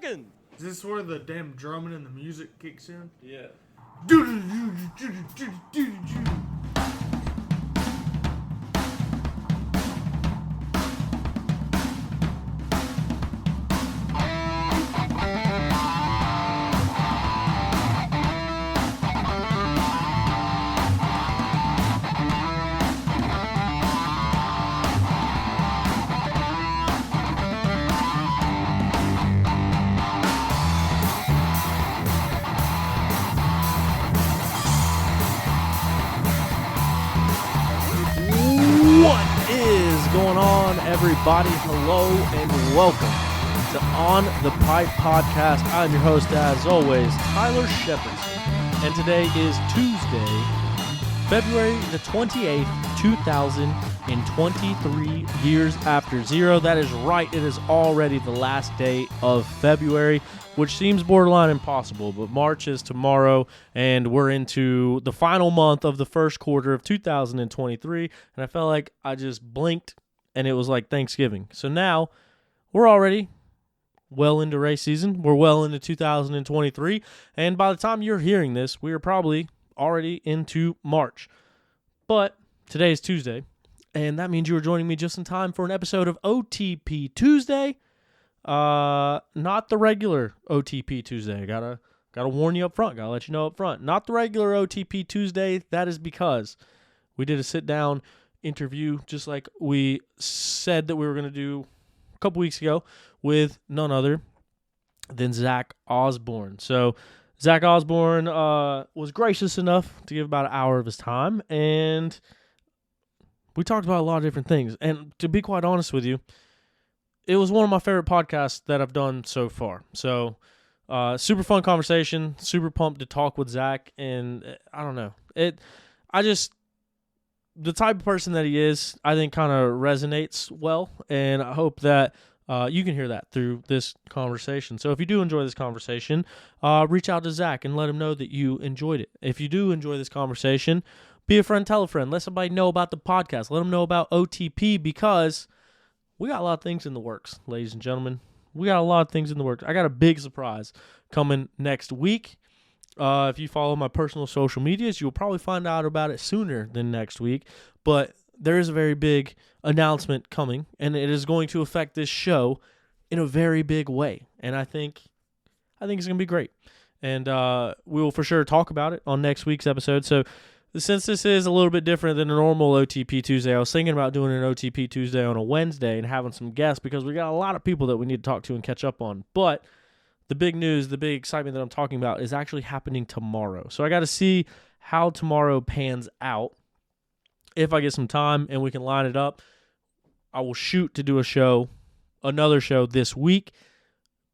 seconds. Is this where the damn drumming and the music kicks in? Yeah. What is going on, everybody? Hello and welcome to On the Pipe Podcast. I'm your host, as always, Tyler Shepardson, and today is Tuesday, February the 28th, 2023, years after zero. That is right, it is already the last day of February, which seems borderline impossible, but March is tomorrow, and we're into the final month of the first quarter of 2023, and I felt like I just blinked, and it was like Thanksgiving. So now, we're already well into race season. We're well into 2023, and by the time you're hearing this, we are probably already into March. But today is Tuesday, and that means you are joining me just in time for an episode of OTP Tuesday. Not the regular OTP Tuesday. Gotta warn you up front. Gotta let you know up front. Not the regular OTP Tuesday. That is because we did a sit-down interview, just like we said that we were gonna do a couple weeks ago, with none other than Zach Osborne. So Zach Osborne was gracious enough to give about an hour of his time, and we talked about a lot of different things. And to be quite honest with you, it was one of my favorite podcasts that I've done so far. So, super fun conversation, super pumped to talk with Zach, and I don't know. The type of person that he is, I think kind of resonates well, and I hope that you can hear that through this conversation. So if you do enjoy this conversation, reach out to Zach and let him know that you enjoyed it. If you do enjoy this conversation, be a friend, tell a friend, let somebody know about the podcast, let them know about OTP, because we got a lot of things in the works, ladies and gentlemen. We got a lot of things in the works. I got a big surprise coming next week. If you follow my personal social medias, you'll probably find out about it sooner than next week. But there is a very big announcement coming, and it is going to affect this show in a very big way. And I think it's going to be great. And we will for sure talk about it on next week's episode. So since this is a little bit different than a normal OTP Tuesday, I was thinking about doing an OTP Tuesday on a Wednesday and having some guests, because we got a lot of people that we need to talk to and catch up on. But the big news, the big excitement that I'm talking about is actually happening tomorrow. So I got to see how tomorrow pans out. If I get some time and we can line it up, I will shoot to do another show this week.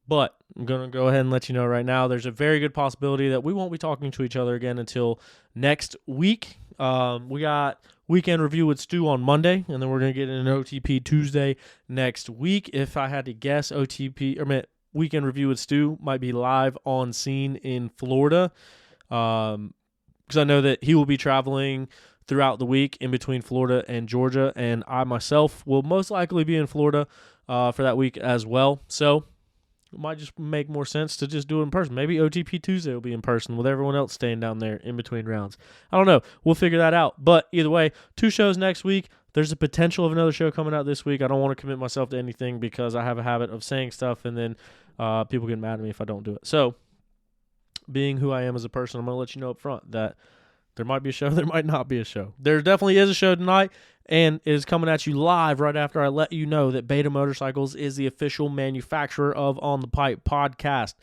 But I'm going to go ahead and let you know right now, there's a very good possibility that we won't be talking to each other again until next week. We got Weekend Review with Stu on Monday, and then we're going to get an OTP Tuesday next week. If I had to guess, Weekend Review with Stu might be live on scene in Florida, because I know that he will be traveling throughout the week in between Florida and Georgia, and I myself will most likely be in Florida for that week as well. So it might just make more sense to just do it in person. Maybe OTP Tuesday will be in person with everyone else staying down there in between rounds. I don't know. We'll figure that out. But either way, 2 shows next week. There's a potential of another show coming out this week. I don't want to commit myself to anything because I have a habit of saying stuff and then people get mad at me if I don't do it. So being who I am as a person, I'm going to let you know up front that there might be a show, there might not be a show. There definitely is a show tonight, and it is coming at you live right after I let you know that Beta Motorcycles is the official manufacturer of On the Pipe Podcast.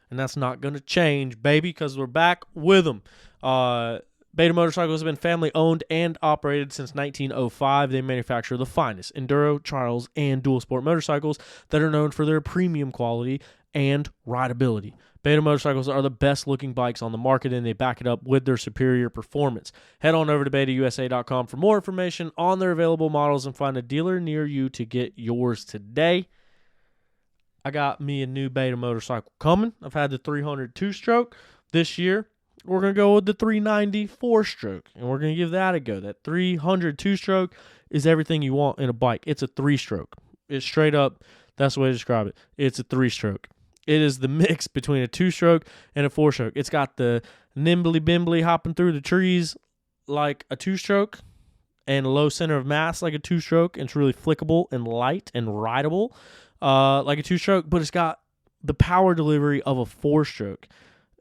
And that's not going to change, baby, because we're back with them. Beta Motorcycles have been family-owned and operated since 1905. They manufacture the finest enduro, trials, and dual sport motorcycles that are known for their premium quality and rideability. Beta motorcycles are the best-looking bikes on the market, and they back it up with their superior performance. Head on over to betausa.com for more information on their available models and find a dealer near you to get yours today. I got me a new Beta motorcycle coming. I've had the 300 two-stroke. This year, we're going to go with the 390 four-stroke, and we're going to give that a go. That 300 two-stroke is everything you want in a bike. It's a three-stroke. It's straight up, that's the way to describe it. It's a three-stroke. It is the mix between a 2-stroke and a 4-stroke. It's got the nimbly bimbly hopping through the trees like a 2-stroke and a low center of mass like a 2-stroke. And it's really flickable and light and rideable like a 2-stroke, but it's got the power delivery of a 4-stroke.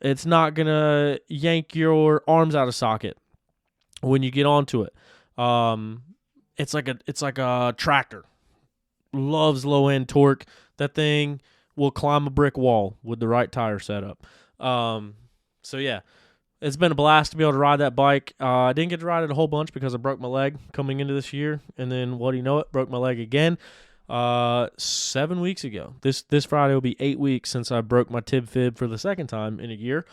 It's not going to yank your arms out of socket when you get onto it. It's like a tractor. Loves low end torque. That thing will climb a brick wall with the right tire setup. So yeah, it's been a blast to be able to ride that bike. I didn't get to ride it a whole bunch because I broke my leg coming into this year, and then what do you know it, broke my leg again 7 weeks ago. This Friday will be 8 weeks since I broke my tib fib for the second time in a year.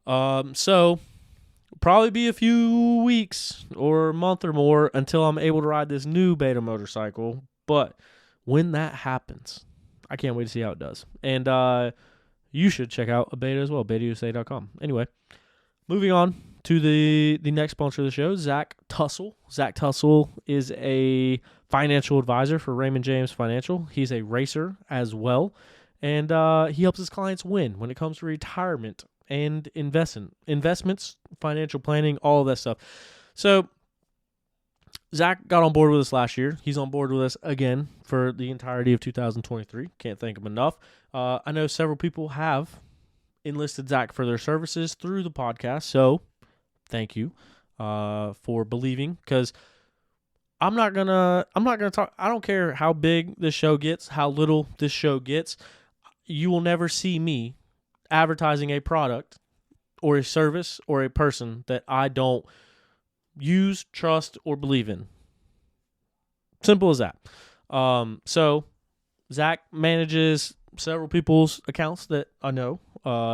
So probably be a few weeks or a month or more until I'm able to ride this new beta motorcycle. But when that happens, I can't wait to see how it does. And you should check out a beta as well, betausa.com. Anyway, moving on to the next sponsor of the show, Zach Tussle. Zach Tussle is a financial advisor for Raymond James Financial. He's a racer as well, and he helps his clients win when it comes to retirement and investments, financial planning, all of that stuff. So Zach got on board with us last year. He's on board with us again for the entirety of 2023. Can't thank him enough. I know several people have enlisted Zach for their services through the podcast, so thank you for believing. Because I'm not gonna talk. I don't care how big this show gets, how little this show gets. You will never see me advertising a product or a service or a person that I don't use, trust, or believe in. Simple as that. So Zach manages several people's accounts that I know.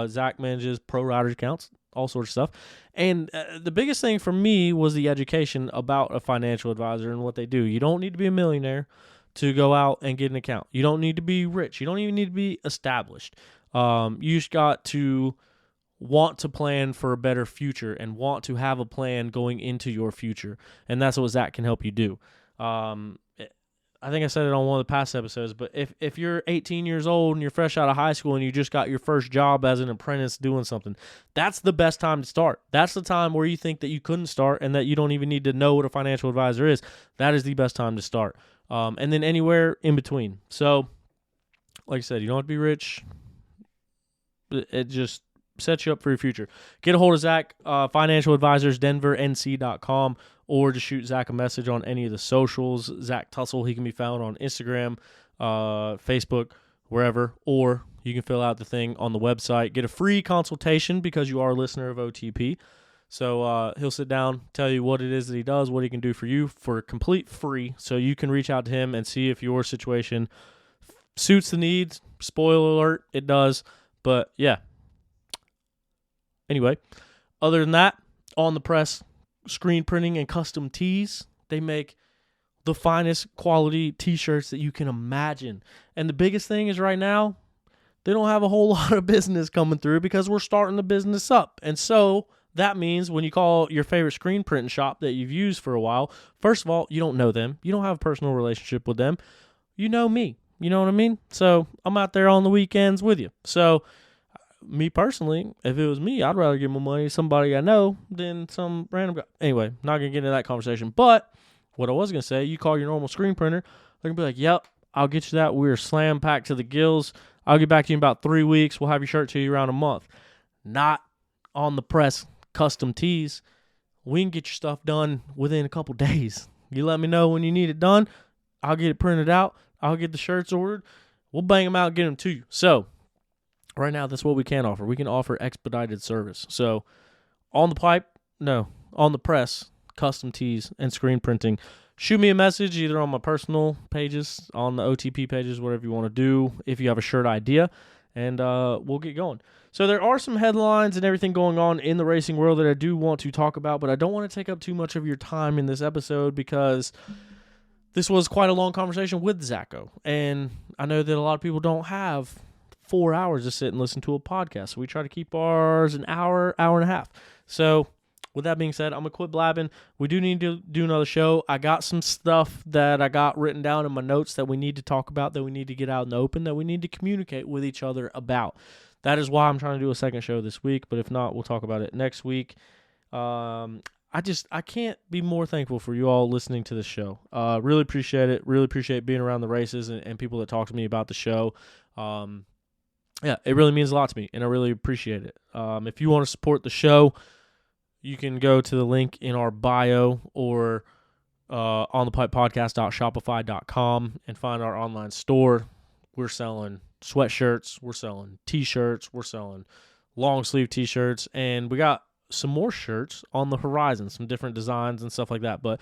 Zach manages pro riders accounts, all sorts of stuff. And the biggest thing for me was the education about a financial advisor and what they do. You don't need to be a millionaire to go out and get an account. You don't need to be rich. You don't even need to be established. You just got to want to plan for a better future and want to have a plan going into your future. And that's what Zach can help you do. I think I said it on one of the past episodes, but if you're 18 years old and you're fresh out of high school and you just got your first job as an apprentice doing something, that's the best time to start. That's the time where you think that you couldn't start and that you don't even need to know what a financial advisor is. That is the best time to start. And then anywhere in between. So, like I said, you don't have to be rich. It just sets you up for your future. Get a hold of Zach, Financial Advisors, DenverNC.com, or just shoot Zach a message on any of the socials. Zach Tussle, he can be found on Instagram, Facebook, wherever, or you can fill out the thing on the website. Get a free consultation because you are a listener of OTP. So he'll sit down, tell you what it is that he does, what he can do for you for complete free, so you can reach out to him and see if your situation suits the needs. Spoiler alert, it does. But yeah. Anyway, other than that, On the Press screen printing and custom tees. They make the finest quality t-shirts that you can imagine. And the biggest thing is right now, they don't have a whole lot of business coming through because we're starting the business up. And so that means when you call your favorite screen printing shop that you've used for a while, first of all, you don't know them. You don't have a personal relationship with them. You know me. You know what I mean? So I'm out there on the weekends with you. So me personally, if it was me, I'd rather give my money to somebody I know than some random guy. Anyway, not going to get into that conversation. But what I was going to say, you call your normal screen printer, they're going to be like, yep, I'll get you that. We're slam packed to the gills. I'll get back to you in about 3 weeks. We'll have your shirt to you around a month. Not On the Press custom tees. We can get your stuff done within a couple days. You let me know when you need it done. I'll get it printed out. I'll get the shirts ordered. We'll bang them out and get them to you. So right now, that's what we can offer. We can offer expedited service. So On the Press, custom tees, and screen printing. Shoot me a message either on my personal pages, on the OTP pages, whatever you want to do, if you have a shirt idea, and we'll get going. So there are some headlines and everything going on in the racing world that I do want to talk about, but I don't want to take up too much of your time in this episode because this was quite a long conversation with Zacho, and I know that a lot of people don't have 4 hours to sit and listen to a podcast. So we try to keep ours an hour, hour and a half. So with that being said, I'm going to quit blabbing. We do need to do another show. I got some stuff that I got written down in my notes that we need to talk about, that we need to get out in the open, that we need to communicate with each other about. That is why I'm trying to do a second show this week, but if not, we'll talk about it next week. I can't be more thankful for you all listening to this show. Really appreciate it. Really appreciate being around the races and people that talk to me about the show. Yeah, it really means a lot to me, and I really appreciate it. If you want to support the show, you can go to the link in our bio or onthepipepodcast.shopify.com and find our online store. We're selling sweatshirts, we're selling t-shirts, we're selling long sleeve t-shirts, and we got some more shirts on the horizon, some different designs and stuff like that. But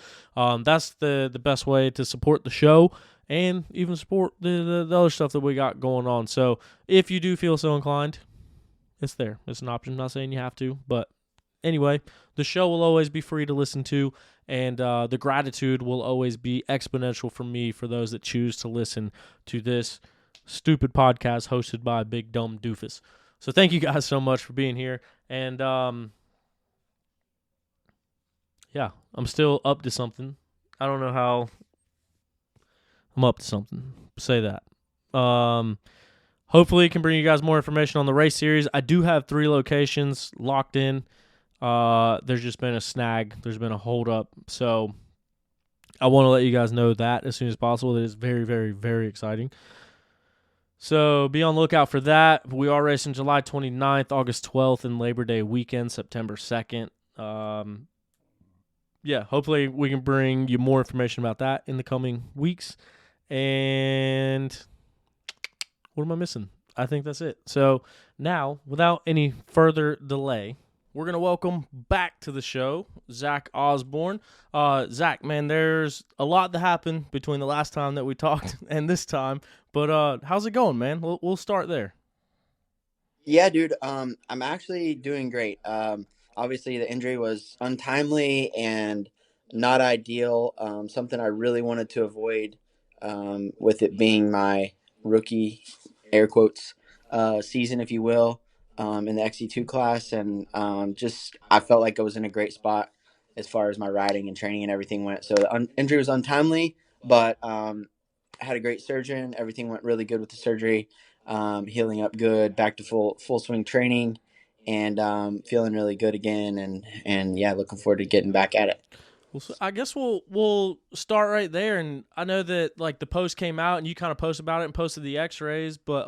that's the best way to support the show and even support the other stuff that we got going on. So if you do feel so inclined, it's there. It's an option. I'm not saying you have to, but anyway, the show will always be free to listen to, and the gratitude will always be exponential for me for those that choose to listen to this stupid podcast hosted by a big dumb doofus. So thank you guys so much for being here, and yeah, I'm still up to something. I don't know how. I'm up to something. Say that. Hopefully, it can bring you guys more information on the race series. I do have 3 locations locked in. There's just been a snag. There's been a holdup. So I want to let you guys know that as soon as possible. It is very, very, very exciting. So be on the lookout for that. We are racing July 29th, August 12th, and Labor Day weekend, September 2nd. Yeah, hopefully we can bring you more information about that in the coming weeks. And what am I missing? I think that's it. So now, without any further delay, we're going to welcome back to the show Zach Osborne. Zach, man, there's a lot that happened between the last time that we talked and this time. But how's it going, man? We'll start there. Yeah, dude. I'm actually doing great. Obviously the injury was untimely and not ideal. Something I really wanted to avoid. With it being my rookie, air quotes, season, if you will, in the XC2 class, and just I felt like I was in a great spot as far as my riding and training and everything went. So the injury was untimely, but I had a great surgeon. Everything went really good with the surgery. Healing up good, back to full swing training, and feeling really good again. And yeah, looking forward to getting back at it. Well, so I guess we'll start right there. And I know that like the post came out and you kind of posted about it and posted the X-rays, but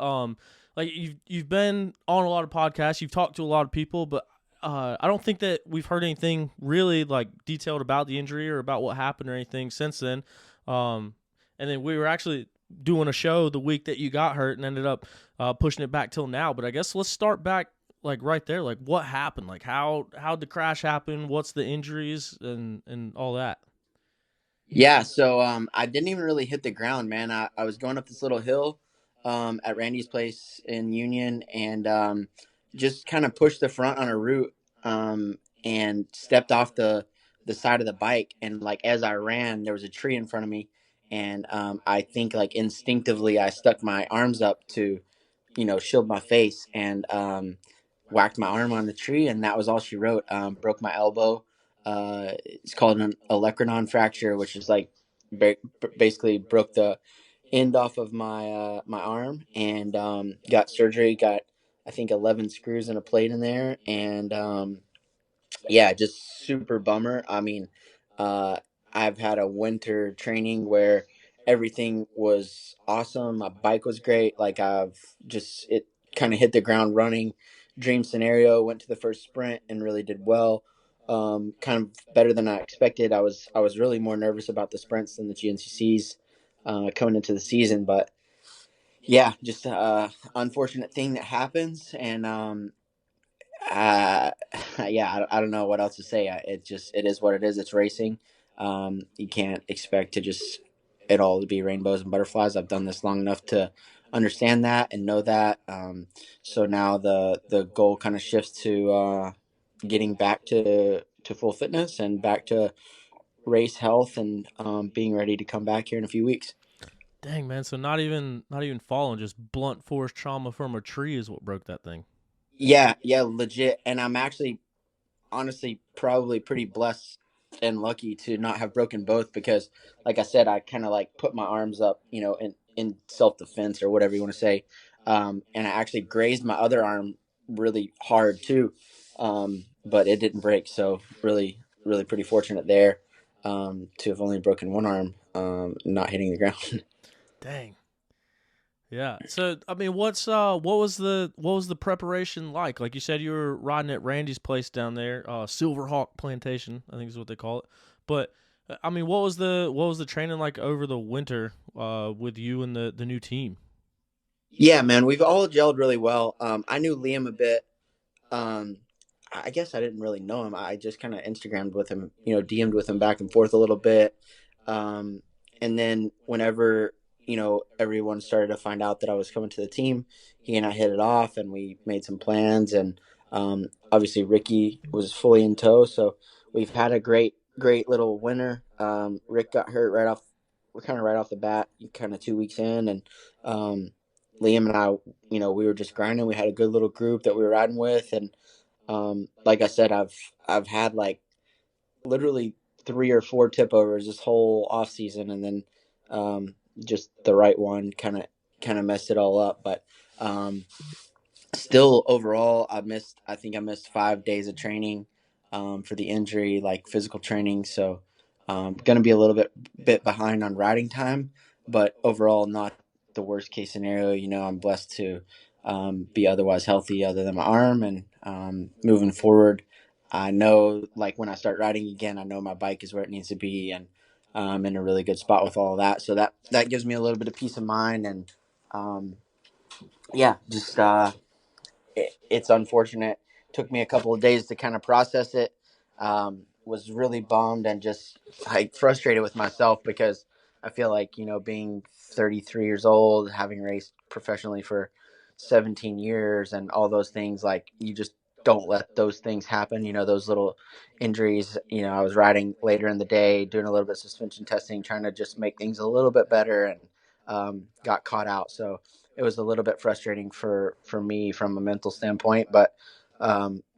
like you've been on a lot of podcasts, you've talked to a lot of people, but I don't think that we've heard anything really like detailed about the injury or about what happened or anything since then. And then we were actually doing a show the week that you got hurt and ended up pushing it back till now. But I guess let's start back like right there. Like what happened? Like how'd the crash happen? What's the injuries and all that? Yeah, so I didn't even really hit the ground, man. I was going up this little hill at Randy's place in Union, and just kind of pushed the front on a root, and stepped off the side of the bike. And like as I ran, there was a tree in front of me, and I think like instinctively I stuck my arms up to, shield my face, and whacked my arm on the tree, and that was all she wrote. Broke my elbow. It's called an olecranon fracture, which is like basically broke the end off of my arm, and got surgery. Got I think 11 screws and a plate in there, and yeah, just super bummer. I mean, uh, I've had a winter training where everything was awesome. My bike was great. Like it kind of hit the ground running. Dream scenario. Went to the first sprint and really did well. Kind of better than I expected. I was really more nervous about the sprints than the GNCCs coming into the season, but yeah, just unfortunate thing that happens, and uh, yeah, I don't know what else to say. It is what it is. It's racing. You can't expect to just it all to be rainbows and butterflies. I've done this long enough to understand that and know that. So now the goal kind of shifts to getting back to full fitness and back to race health, and being ready to come back here in a few weeks. Dang, man. So not even falling, just blunt force trauma from a tree is what broke that thing. Yeah, legit. And I'm actually honestly probably pretty blessed and lucky to not have broken both because, like I said, I kind of like put my arms up, in self defense or whatever you want to say, and I actually grazed my other arm really hard too, but it didn't break. So really, really pretty fortunate there, to have only broken one arm, not hitting the ground. Dang. Yeah. So I mean, what was the preparation like? Like you said, you were riding at Randy's place down there, Silverhawk Plantation, I think is what they call it. But I mean, what was the training like over the winter with you and the new team? Yeah, man, we've all gelled really well. I knew Liam a bit. Um, I guess I didn't really know him. I just kind of Instagrammed with him, DM'd with him back and forth a little bit. Um, and then whenever, everyone started to find out that I was coming to the team, he and I hit it off and we made some plans. And obviously, Ricky was fully in tow. So we've had a great, great little winter. Rick got hurt right off the bat, kind of 2 weeks in. And Liam and I, we were just grinding. We had a good little group that we were riding with. And like I said, I've had like literally 3 or 4 tip overs this whole off season, and then just the right one kind of messed it all up. But um, still, overall, I think I missed 5 days of training for the injury, like physical training. So going to be a little bit behind on riding time, but overall, not the worst case scenario. I'm blessed to be otherwise healthy, other than my arm, and moving forward. I know, like when I start riding again, I know my bike is where it needs to be, and I'm in a really good spot with all of that. So that gives me a little bit of peace of mind, and um, yeah, just it's unfortunate. Took me a couple of days to kind of process it. Was really bummed and just like frustrated with myself because I feel like, being 33 years old, having raced professionally for 17 years and all those things, like you just don't let those things happen. Those little injuries. I was riding later in the day, doing a little bit of suspension testing, trying to just make things a little bit better, and got caught out. So it was a little bit frustrating for me from a mental standpoint. But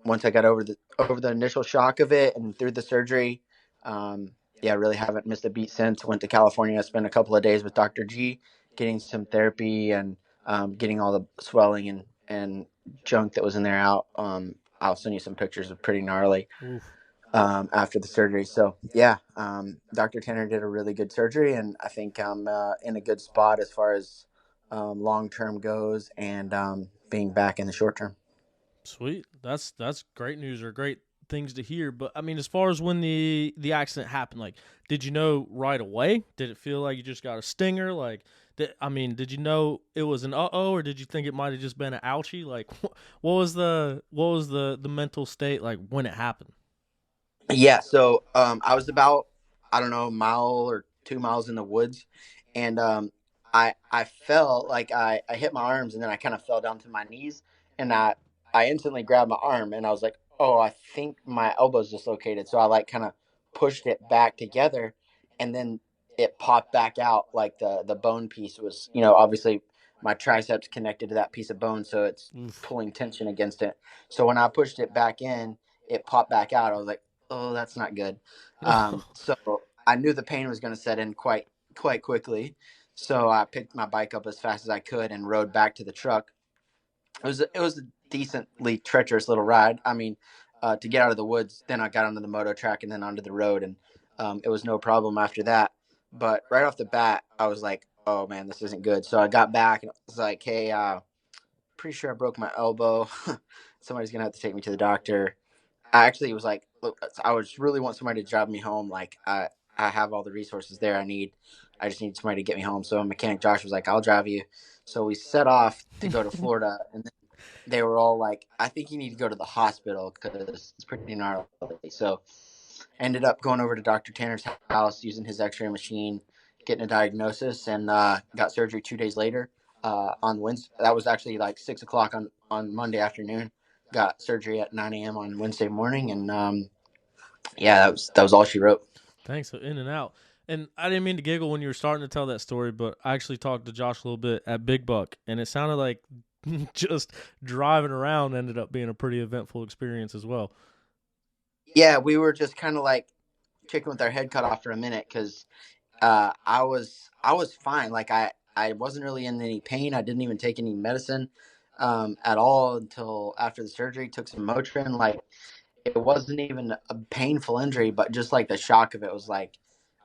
once I got over the initial shock of it and through the surgery, yeah, I really haven't missed a beat since. Went to California, spent a couple of days with Dr. G, getting some therapy and getting all the swelling and junk that was in there out. I'll send you some pictures of pretty gnarly Oof. after the surgery. So yeah, Dr. Tanner did a really good surgery, and I think I'm in a good spot as far as long term goes, and being back in the short term. Sweet. That's great news or great things to hear. But I mean, as far as when the accident happened, like, did you know right away? Did it feel like you just got a stinger? Like, did you know it was an or did you think it might have just been an ouchie? Like, what was the mental state like when it happened? Yeah, so I was about, I don't know, a mile or 2 miles in the woods, and I fell, like I hit my arms, and then I kind of fell down to my knees, and I instantly grabbed my arm, and I was like, oh, I think my elbow's dislocated. So I like kind of pushed it back together, and then it popped back out, like the bone piece was, obviously my triceps connected to that piece of bone, so it's Oof. pulling tension against it. So when I pushed it back in, it popped back out. I was like, oh, that's not good. So I knew the pain was going to set in quite quickly. So I picked my bike up as fast as I could and rode back to the truck. It was a decently treacherous little ride. I mean, to get out of the woods, then I got onto the moto track and then onto the road, and it was no problem after that. But right off the bat, I was like, oh man, this isn't good. So I got back and I was like, hey, pretty sure I broke my elbow. Somebody's gonna have to take me to the doctor. I actually was like, look, I was really want somebody to drive me home. Like I have all the resources there I need. I just need somebody to get me home. So mechanic Josh was like, I'll drive you. So we set off to go to Florida, and then they were all like, I think you need to go to the hospital because it's pretty gnarly. So ended up going over to Dr. Tanner's house, using his X-ray machine, getting a diagnosis, and got surgery 2 days later on Wednesday. That was actually like 6 o'clock on Monday afternoon. Got surgery at 9 a.m. on Wednesday morning, and yeah, that was all she wrote. Thanks. So in and out. And I didn't mean to giggle when you were starting to tell that story, but I actually talked to Josh a little bit at Big Buck, and it sounded like just driving around ended up being a pretty eventful experience as well. Yeah, we were just kind of like chicken with our head cut off for a minute because I was fine. Like I wasn't really in any pain. I didn't even take any medicine at all until after the surgery. Took some Motrin. Like it wasn't even a painful injury, but just like the shock of it was like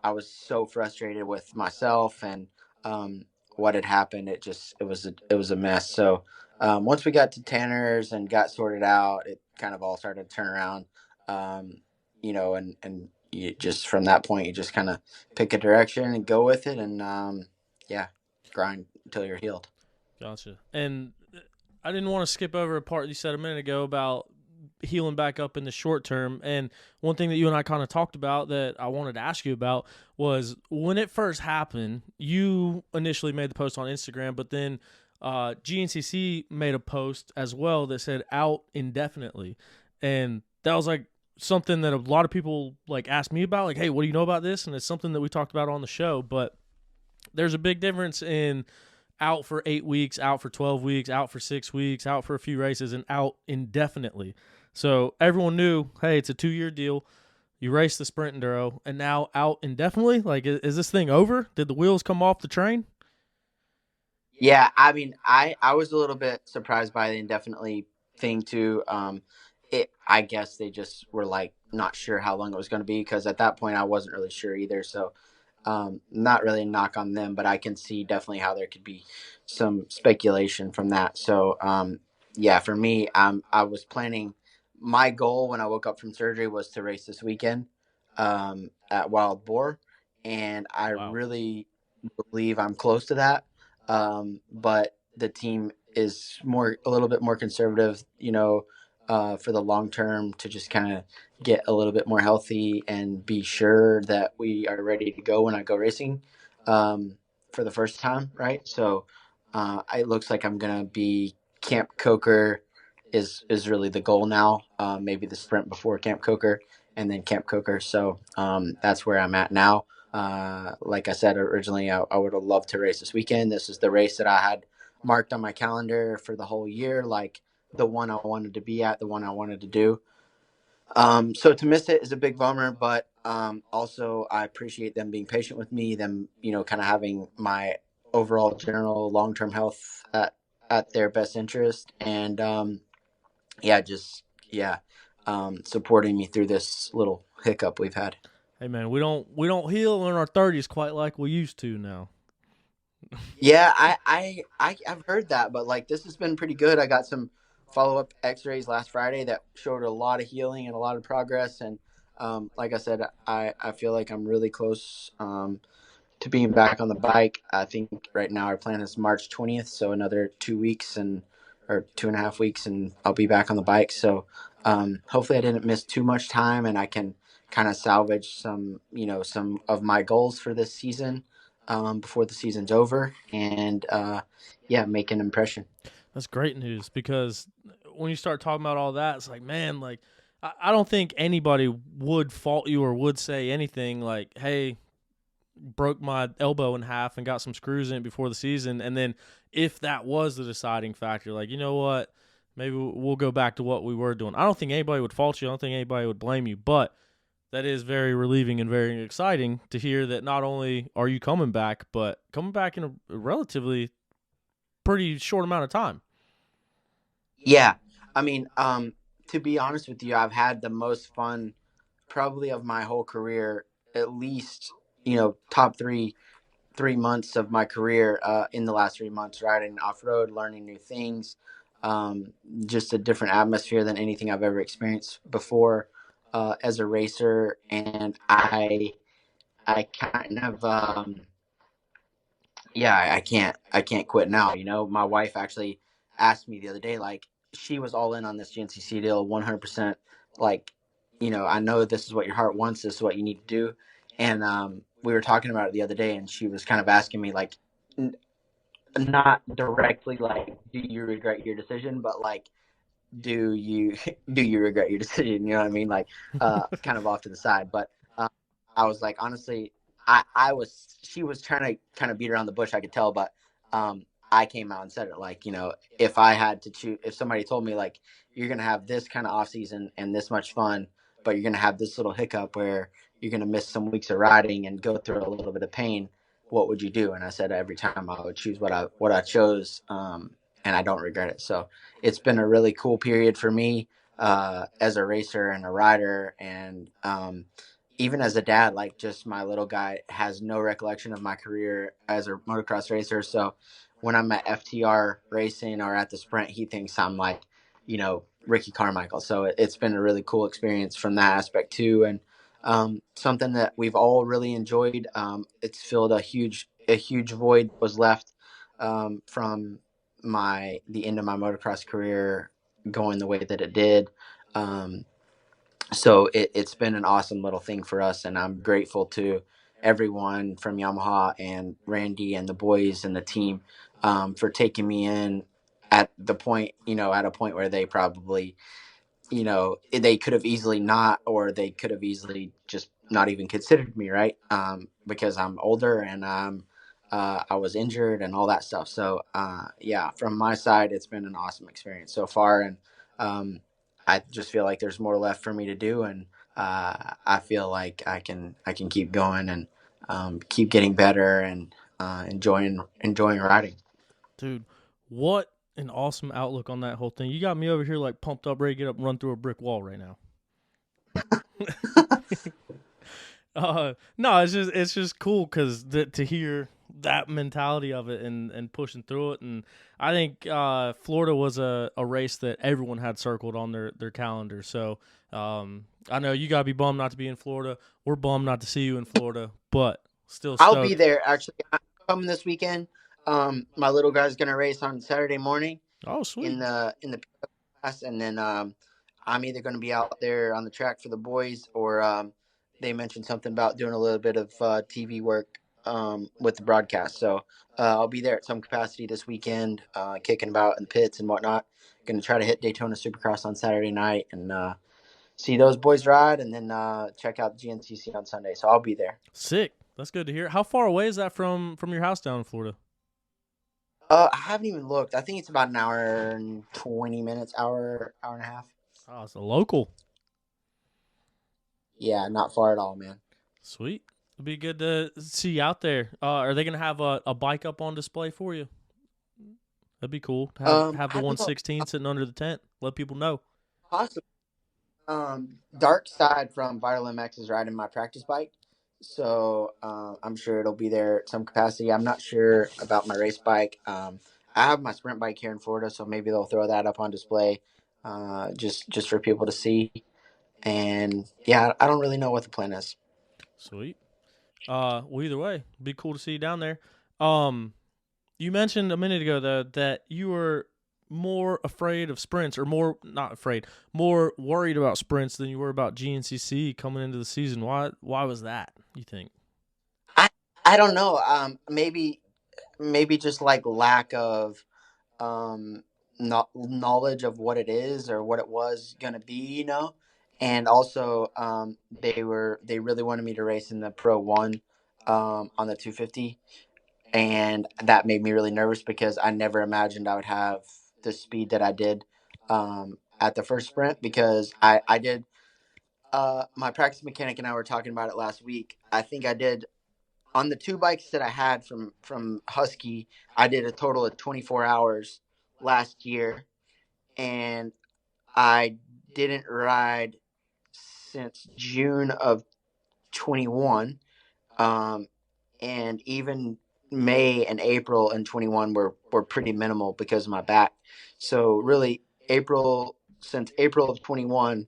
I was so frustrated with myself and um, what had happened. It was a mess. So once we got to Tanner's and got sorted out, it kind of all started to turn around. Um, and you just from that point you just kind of pick a direction and go with it, and yeah, grind until you're healed. Gotcha. And I didn't want to skip over a part you said a minute ago about healing back up in the short term. And one thing that you and I kind of talked about that I wanted to ask you about was when it first happened, you initially made the post on Instagram, but then GNCC made a post as well that said out indefinitely. And that was like something that a lot of people like asked me about, like, hey, what do you know about this? And it's something that we talked about on the show. But there's a big difference in out for 8 weeks, out for 12 weeks, out for 6 weeks, out for a few races, and out indefinitely. So everyone knew, hey, it's a 2-year deal. You raced the sprint enduro, and now out indefinitely. Like, is this thing over? Did the wheels come off the train? Yeah, I mean, I was a little bit surprised by the indefinitely thing too. I guess they just were like not sure how long it was going to be because at that point I wasn't really sure either. So, not really a knock on them, but I can see definitely how there could be some speculation from that. So, yeah, for me, I was planning. My goal when I woke up from surgery was to race this weekend, at Wild Boar, and I Wow. really believe I'm close to that. But the team is a little bit more conservative, for the long term to just kind of get a little bit more healthy and be sure that we are ready to go when I go racing for the first time, right? So it looks like I'm gonna be Camp Coker is really the goal now. Maybe the sprint before Camp Coker and then Camp Coker. So that's where I'm at now. Like I said originally, I would have loved to race this weekend. This is the race that I had marked on my calendar for the whole year, like the one I wanted to be at, the one I wanted to do. So to miss it is a big bummer, but also I appreciate them being patient with me, them, kind of having my overall general long term health at their best interest, and yeah, just yeah, supporting me through this little hiccup we've had. Hey man, we don't heal in our 30s quite like we used to now. Yeah, I've heard that, but like this has been pretty good. I got some follow up X rays last Friday that showed a lot of healing and a lot of progress, and like I said, I feel like I'm really close to being back on the bike. I think right now our plan is March 20th, so another 2 weeks and or 2.5 weeks, and I'll be back on the bike. So hopefully I didn't miss too much time, and I can kind of salvage some of my goals for this season before the season's over, and yeah, make an impression. That's great news because when you start talking about all that, it's like, man, like I don't think anybody would fault you or would say anything like, hey, broke my elbow in half and got some screws in it before the season. And then if that was the deciding factor, like, you know what, maybe we'll go back to what we were doing. I don't think anybody would fault you. I don't think anybody would blame you. But that is very relieving and very exciting to hear that not only are you coming back, but coming back in a relatively pretty short amount of time. Yeah, I mean, to be honest with you, I've had the most fun probably of my whole career, at least top 3 months of my career in the last 3 months riding off road, learning new things, just a different atmosphere than anything I've ever experienced before as a racer, and I kind of yeah, I can't quit now. My wife actually asked me the other day, like she was all in on this GNCC deal, 100%. Like, I know this is what your heart wants. This is what you need to do. And we were talking about it the other day, and she was kind of asking me, like, not directly, like, do you regret your decision, but like, do you do you regret your decision? You know what I mean? Like, kind of off to the side. But I was like, honestly, I was she was trying to kind of beat around the bush. I could tell, but I came out and said it. Like, if I had to choose, if somebody told me like you're gonna have this kind of off season and this much fun, but you're going to have this little hiccup where you're going to miss some weeks of riding and go through a little bit of pain. What would you do? And I said every time I would choose what I chose, and I don't regret it. So it's been a really cool period for me as a racer and a rider, and even as a dad. Like, just my little guy has no recollection of my career as a motocross racer. So when I'm at FTR racing or at the sprint, he thinks I'm like, Ricky Carmichael. So it's been a really cool experience from that aspect too, and something that we've all really enjoyed. It's filled a huge void was left from the end of my motocross career going the way that it did. Um, so it's been an awesome little thing for us, and I'm grateful to everyone from Yamaha and Randy and the boys and the team for taking me in at a point where they probably, they could have easily not, or they could have easily just not even considered me, right? Because I'm older and I was injured and all that stuff. So yeah, from my side, it's been an awesome experience so far, and um, I just feel like there's more left for me to do, and I feel like I can keep going and keep getting better and enjoying riding. Dude, what an awesome outlook on that whole thing. You got me over here like pumped up, ready to get up and run through a brick wall right now. No, it's just cool because to hear that mentality of it and pushing through it, and I think Florida was a race that everyone had circled on their calendar. So I know you gotta be bummed not to be in Florida. We're bummed not to see you in Florida, but still I'll be stoked. there actually. I'm coming this weekend. My little guy's gonna race on Saturday morning Oh, in sweet. the class, and then I'm either going to be out there on the track for the boys, or they mentioned something about doing a little bit of TV work with the broadcast. So I'll be there at some capacity this weekend, kicking about in the pits and whatnot. Going to try to hit Daytona Supercross on Saturday night and see those boys ride, and then check out GNCC on Sunday. So I'll be there. Sick. That's good to hear. How far away is that from your house down in Florida? I haven't even looked. I think it's about an hour and 20 minutes, hour and a half. Oh, it's a local. Yeah, not far at all, man. Sweet. It'd be good to see you out there. Are they gonna have a bike up on display for you? That'd be cool to have the I don't know. 116 sitting under the tent. Let people know. Possibly. Dark Side from Vital MX is riding my practice bike, so I'm sure it'll be there at some capacity. I'm not sure about my race bike. I have my sprint bike here in Florida, so maybe they'll throw that up on display, just for people to see. And yeah, I don't really know what the plan is. Sweet. Well, either way, it'd be cool to see you down there. Um, you mentioned a minute ago though that you were more afraid of sprints, or more not afraid, more worried about sprints than you were about GNCC coming into the season. Why was that? You think? I I don't know. Maybe just like lack of um knowledge of what it is or what it was gonna be, and also they really wanted me to race in the Pro One on the 250, and that made me really nervous because I never imagined I would have the speed that I did at the first sprint, because I did my practice mechanic and I were talking about it last week. I think I did on the two bikes that I had from Husky, I did a total of 24 hours last year, and I didn't ride since June of 21. Um, and even May and April and 21 were pretty minimal because of my back. So really, since April of 21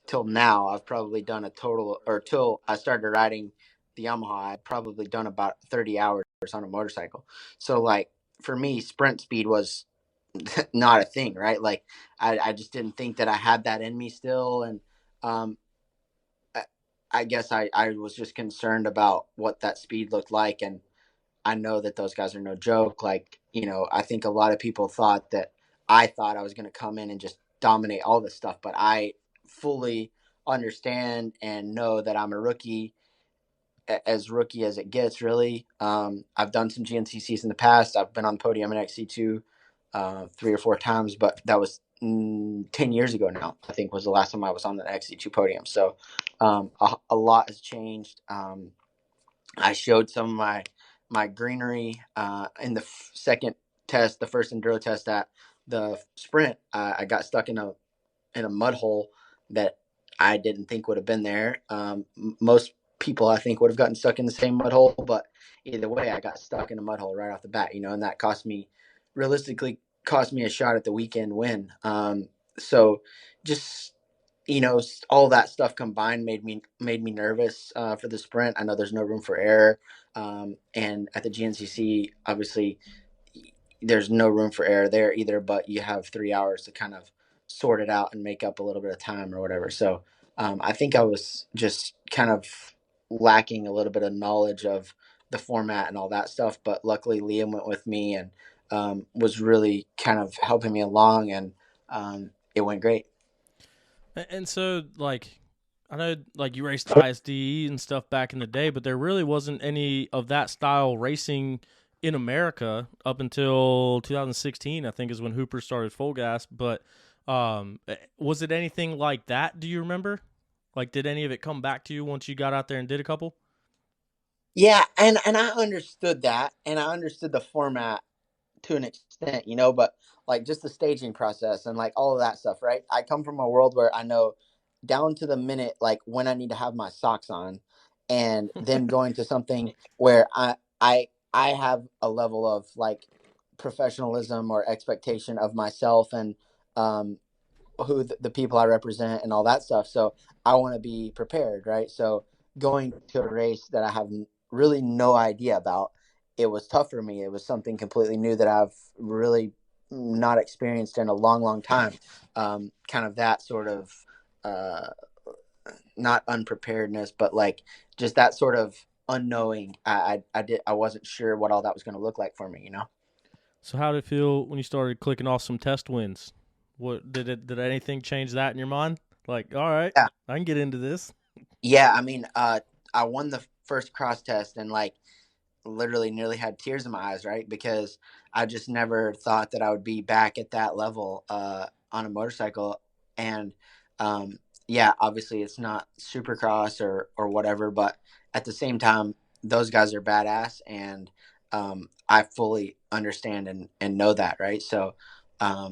till now, I've probably done a total, or till I started riding the Yamaha, I'd probably done about 30 hours on a motorcycle. So like for me, sprint speed was not a thing, right? Like I just didn't think that I had that in me still, and um, I, I guess I was just concerned about what that speed looked like, and I know that those guys are no joke. Like, I think a lot of people thought that I thought I was going to come in and just dominate all this stuff, but I fully understand and know that I'm a rookie, as rookie as it gets, really. I've done some GNCCs in the past. I've been on the podium in XC2 3 or 4 times, but that was 10 years ago now, I think was the last time I was on the XC2 podium. So a lot has changed. I showed some of my greenery in the second test, the first enduro test at the sprint. I got stuck in a mud hole that I didn't think would have been there. Most people I think would have gotten stuck in the same mud hole, but either way, I got stuck in a mud hole right off the bat, and that realistically cost me a shot at the weekend win. So just all that stuff combined made me nervous for the sprint. I know there's no room for error, and at the GNCC, obviously there's no room for error there either, but you have 3 hours to kind of sort it out and make up a little bit of time or whatever. So I think I was just kind of lacking a little bit of knowledge of the format and all that stuff. But luckily, Liam went with me and was really kind of helping me along, and it went great. And so, like, I know, like, you raced ISDE and stuff back in the day, but there really wasn't any of that style racing in America up until 2016, I think, is when Hooper started Full Gas. But was it anything like that? Do you remember? Like, did any of it come back to you once you got out there and did a couple? Yeah, and I understood that, and I understood the format to an extent, but like just the staging process and like all of that stuff, right? I come from a world where I know down to the minute like when I need to have my socks on, and then going to something where I have a level of like professionalism or expectation of myself and um who the people I represent and all that stuff. So I want to be prepared, right? So going to a race that I have really no idea about, it was tough for me. It was something completely new that I've really not experienced in a long, long time. Kind of that sort of uh, not unpreparedness, but like just that sort of unknowing. I wasn't sure what all that was going to look like for me. So how did it feel when you started clicking off some test wins? What did anything change that in your mind? Like, all right, Yeah, I can get into this. yeah. I mean, I won the first cross test and like literally nearly had tears in my eyes, right? Because I just never thought that I would be back at that level on a motorcycle. And yeah, obviously it's not supercross or whatever, but at the same time, those guys are badass, and I fully understand and know that, right? So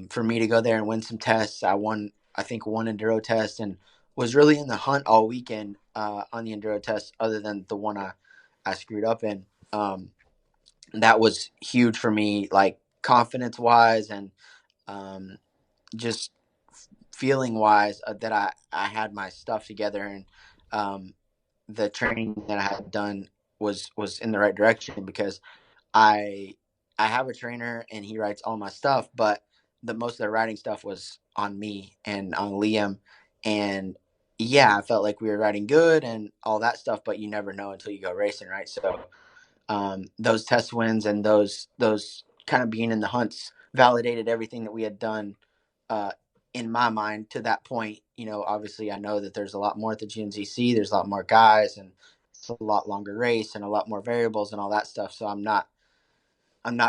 for me to go there and win some tests, I think one enduro test, and was really in the hunt all weekend on the enduro test, other than the one I screwed up in. Um, that was huge for me, like confidence wise and um, just feeling wise, that I had my stuff together, and um, the training that I had done was in the right direction, because I I have a trainer and he writes all my stuff, but the most of the writing stuff was on me and on Liam. And yeah, I felt like we were writing good and all that stuff, but you never know until you go racing, right? So those test wins and those kind of being in the hunts validated everything that we had done uh, in my mind to that point. Obviously, I know that there's a lot more at the GNCC. There's a lot more guys, and it's a lot longer race and a lot more variables and all that stuff. So I'm not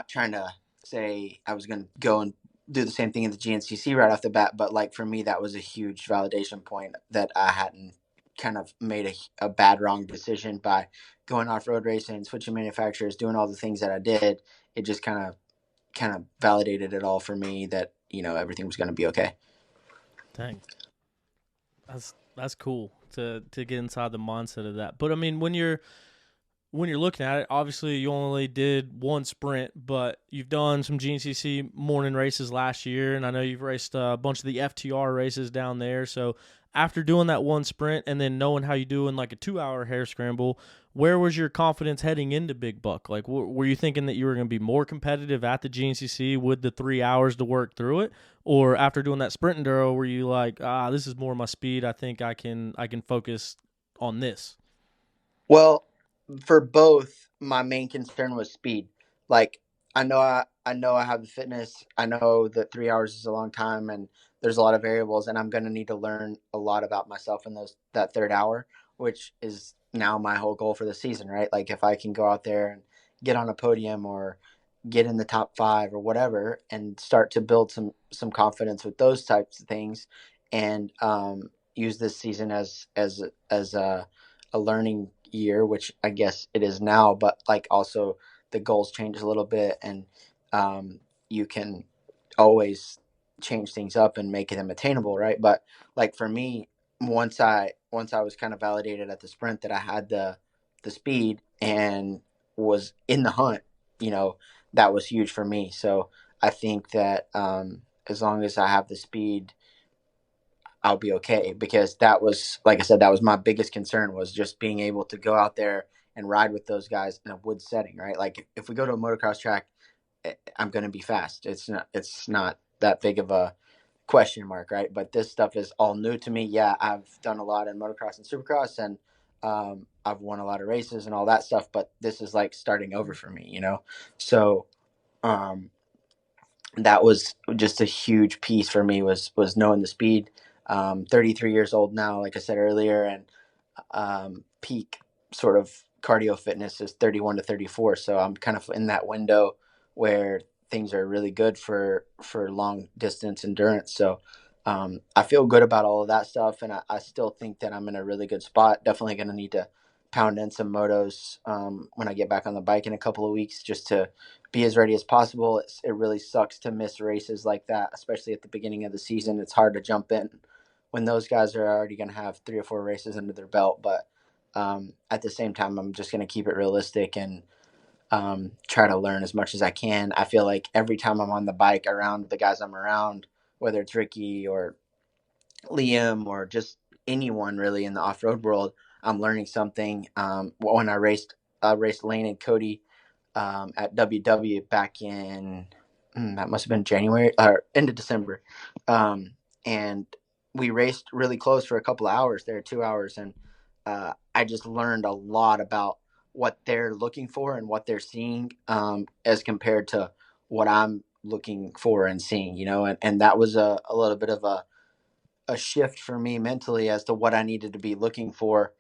trying to say I was going to go and do the same thing in the GNCC right off the bat, but like for me, that was a huge validation point that I hadn't kind of made a bad wrong decision by going off road racing, switching manufacturers, doing all the things that I did. It just kind of validated it all for me that everything was going to be okay. Dang, that's cool to get inside the mindset of that. But I mean, when you're looking at it, obviously you only did one sprint, but you've done some GNCC morning races last year, and I know you've raced a bunch of the FTR races down there. So after doing that one sprint and then knowing how you do in like a 2 hour hare scramble, where was your confidence heading into Big Buck? Like, were you thinking that you were going to be more competitive at the GNCC with the 3 hours to work through it, or after doing that sprint enduro, were you like, this is more my speed? I think I can focus on this. Well, for both, my main concern was speed. Like I know I have the fitness. I know that 3 hours is a long time, and there's a lot of variables, and I'm gonna need to learn a lot about myself in that third hour, which is now my whole goal for the season, right? Like if I can go out there and get on a podium or get in the top 5 or whatever, and start to build some confidence with those types of things, and use this season as a learning year, which I guess it is now, but like also the goals change a little bit, and you can always change things up and make them attainable, right? But like for me, once I was kind of validated at the sprint that I had the speed and was in the hunt, you know, that was huge for me. So I think that as long as I have the speed, I'll be okay, because that was, like I said, that was my biggest concern, was just being able to go out there and ride with those guys in a wood setting, right? Like if we go to a motocross track, I'm going to be fast. It's not that big of a question mark, right? But this stuff is all new to me. Yeah, I've done a lot in motocross and supercross, and I've won a lot of races and all that stuff. But this is like starting over for me, you know. So um, that was just a huge piece for me, was knowing the speed. 33 years old now, like I said earlier, and peak sort of cardio fitness is 31 to 34. So I'm kind of in that window where things are really good for long distance endurance. So I feel good about all of that stuff, and I still think that I'm in a really good spot. Definitely going to need to pound in some motos when I get back on the bike in a couple of weeks, just to be as ready as possible. It really sucks to miss races like that, especially at the beginning of the season. It's hard to jump in when those guys are already going to have 3 or 4 races under their belt. But at the same time, I'm just going to keep it realistic and try to learn as much as I can. I feel like every time I'm on the bike around the guys I'm around, whether it's Ricky or Liam or just anyone really in the off road world, I'm learning something. When I raced Lane and Cody at WW back in that must have been January or end of December, and we raced really close for a couple of hours there, 2 hours, and I just learned a lot about what they're looking for and what they're seeing, as compared to what I'm looking for and seeing, and that was a little bit of a shift for me mentally as to what I needed to be looking for,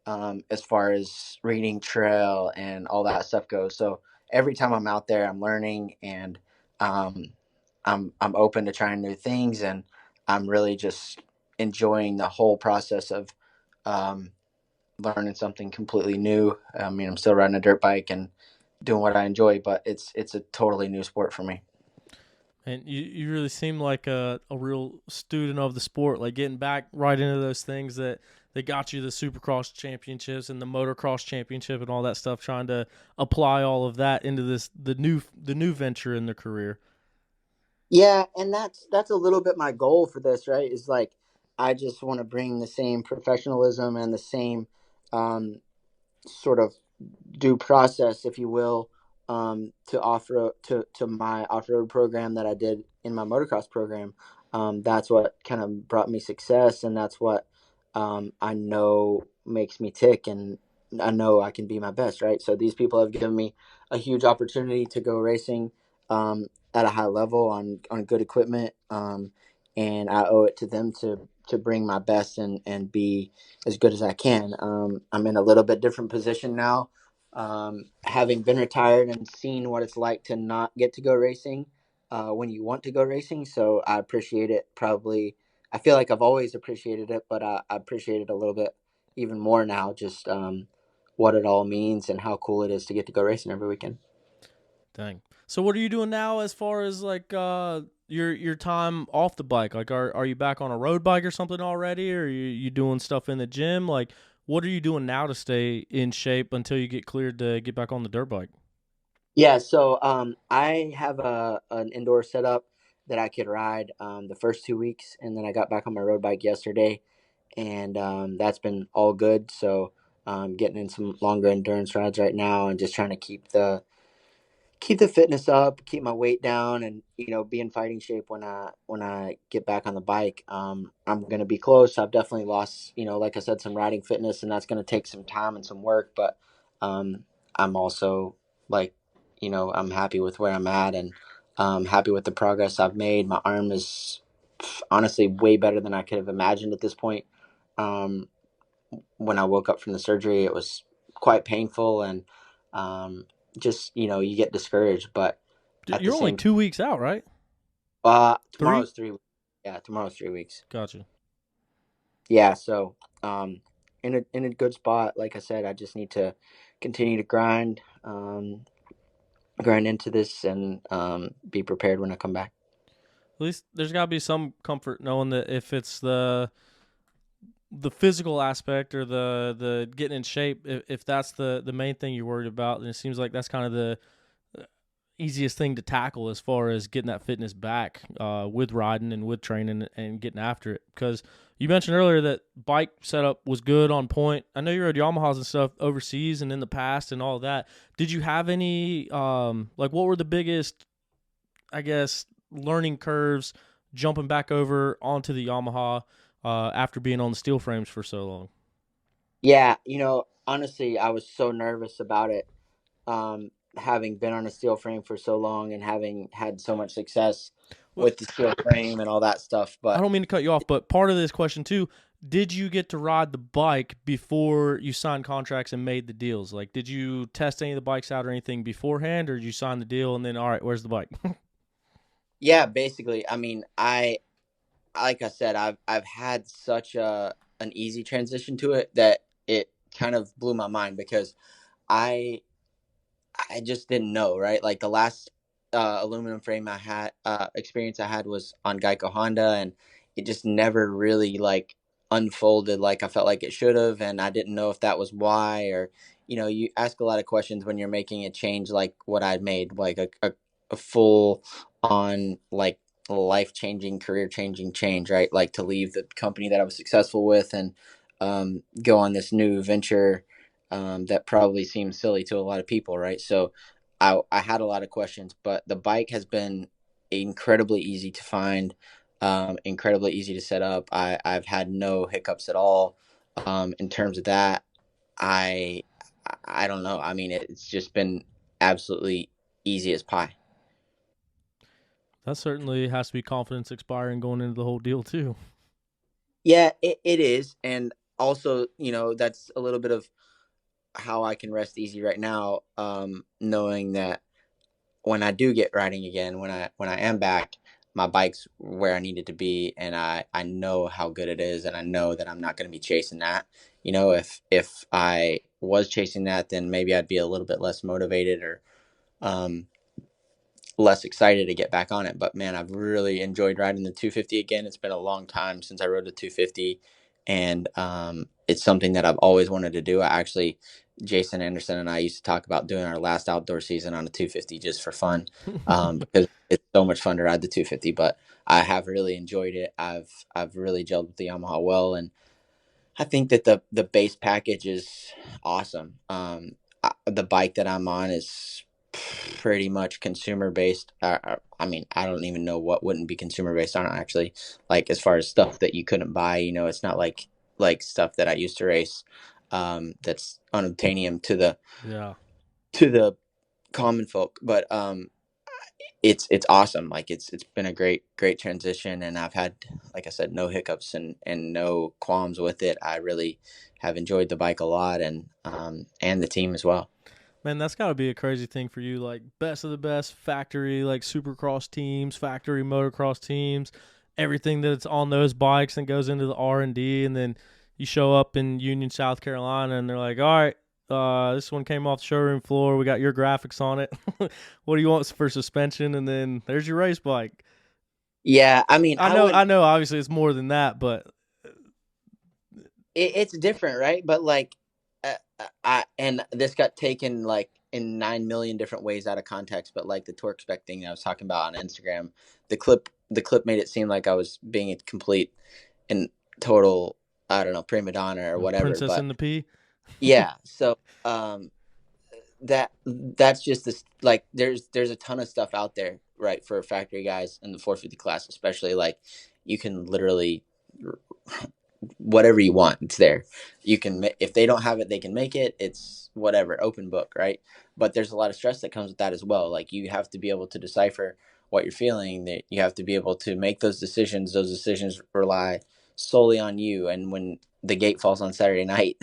as far as reading trail and all that stuff goes. So every time I'm out there, I'm learning, and um, I'm open to trying new things, and I'm really just enjoying the whole process of um, learning something completely new. I mean, I'm still riding a dirt bike and doing what I enjoy, but it's a totally new sport for me. And you really seem like a real student of the sport, like getting back right into those things that got you the Supercross championships and the motocross championship and all that stuff, trying to apply all of that into the new venture in the career. Yeah, and that's a little bit my goal for this, right? Is like I just want to bring the same professionalism and the same um, sort of due process, if you will, to off road to my off road program that I did in my motocross program. That's what kind of brought me success, and that's what I know makes me tick, and I know I can be my best, right? So these people have given me a huge opportunity to go racing at a high level on good equipment, and I owe it to them to bring my best and be as good as I can. I'm in a little bit different position now, having been retired and seen what it's like to not get to go racing when you want to go racing. So I appreciate it. Probably, I feel like I've always appreciated it, but I appreciate it a little bit even more now. Just what it all means and how cool it is to get to go racing every weekend. Dang. So what are you doing now as far as like your time off the bike? Like are you back on a road bike or something already, or are you doing stuff in the gym? Like what are you doing now to stay in shape until you get cleared to get back on the dirt bike? Yeah, so I have an indoor setup that I could ride the first 2 weeks, and then I got back on my road bike yesterday, and that's been all good. So getting in some longer endurance rides right now, and just trying to keep the fitness up, keep my weight down, and be in fighting shape when I get back on the bike. I'm gonna be close. I've definitely lost, like I said, some riding fitness, and that's gonna take some time and some work. But I'm also like, I'm happy with where I'm at, and happy with the progress I've made. My arm is honestly way better than I could have imagined at this point. Um, when I woke up from the surgery, it was quite painful, and um, just you get discouraged. But at the You're only same. 2 weeks out, right? Three? Tomorrow's 3 weeks. Yeah, tomorrow's 3 weeks. Gotcha. Yeah, so in a good spot. Like I said, I just need to continue to grind into this, and be prepared when I come back. At least there's got to be some comfort knowing that if it's the physical aspect or the getting in shape, if that's the main thing you're worried about, then it seems like that's kind of the easiest thing to tackle as far as getting that fitness back with riding and with training and getting after it. Because you mentioned earlier that bike setup was good, on point. I know you rode Yamahas and stuff overseas and in the past and all of that. Did you have any like what were the biggest, I guess, learning curves jumping back over onto the Yamaha after being on the steel frames for so long? Yeah, honestly, I was so nervous about it. Having been on a steel frame for so long and having had so much success Well, with the steel frame and all that stuff. I But don't mean to cut you off, but part of this question too, did you get to ride the bike before you signed contracts and made the deals? Like, did you test any of the bikes out or anything beforehand, or did you sign the deal and then, all right, where's the bike? yeah, basically, I mean, like I said, I've had such an easy transition to it that it kind of blew my mind, because I I just didn't know, right? Like the last aluminum frame I had experience I had was on Geico Honda, and it just never really like unfolded like I felt like it should have, and I didn't know if that was why. Or you ask a lot of questions when you're making a change like what I'd made, like a full on like life changing, career changing change, right? Like to leave the company that I was successful with, and go on this new venture that probably seems silly to a lot of people, right? So I had a lot of questions, but the bike has been incredibly easy to find, incredibly easy to set up. I've had no hiccups at all. In terms of that, I I don't know. I mean, it's just been absolutely easy as pie. That certainly has to be confidence expiring going into the whole deal too. Yeah, it is, and also that's a little bit of how I can rest easy right now, knowing that when I do get riding again, when I am back, my bike's where I need it to be, and I know how good it is, and I know that I'm not going to be chasing that. If I was chasing that, then maybe I'd be a little bit less motivated, or um, less excited to get back on it. But man, I've really enjoyed riding the 250 again. It's been a long time since I rode the 250, and it's something that I've always wanted to do. I actually, Jason Anderson and I used to talk about doing our last outdoor season on a 250 just for fun, because it's so much fun to ride the 250. But I have really enjoyed it. I've really gelled with the Yamaha well, and I think that the base package is awesome. The bike that I'm on is pretty much consumer based. I mean, I don't even know what wouldn't be consumer based on it, actually. Like as far as stuff that you couldn't buy, it's not like stuff that I used to race, that's unobtainium Yeah. to the common folk. But it's awesome. Like it's been a great transition, and I've had, like I said, no hiccups and no qualms with it. I really have enjoyed the bike a lot, and the team as well. Man, that's got to be a crazy thing for you. Like, best of the best factory, like supercross teams, factory motocross teams, everything that's on those bikes and goes into the R&D. And then you show up in Union, South Carolina, and they're like, all right, this one came off the showroom floor. We got your graphics on it. What do you want for suspension? And then there's your race bike. Yeah, I mean, I know, obviously it's more than that, but it's different, right? But like, and this got taken like in 9 million different ways out of context. But like the torque spec thing that I was talking about on Instagram, the clip made it seem like I was being a complete and total, I don't know, prima donna or whatever. Princess But and the Pea. yeah, so that's just this, like there's a ton of stuff out there, right, for factory guys in the 450 class, especially. Like you can literally whatever you want, it's there. You can, if they don't have it, they can make it. It's whatever, open book, right? But there's a lot of stress that comes with that as well. Like you have to be able to decipher what you're feeling, that you have to be able to make those decisions rely solely on you. And when the gate falls on Saturday night,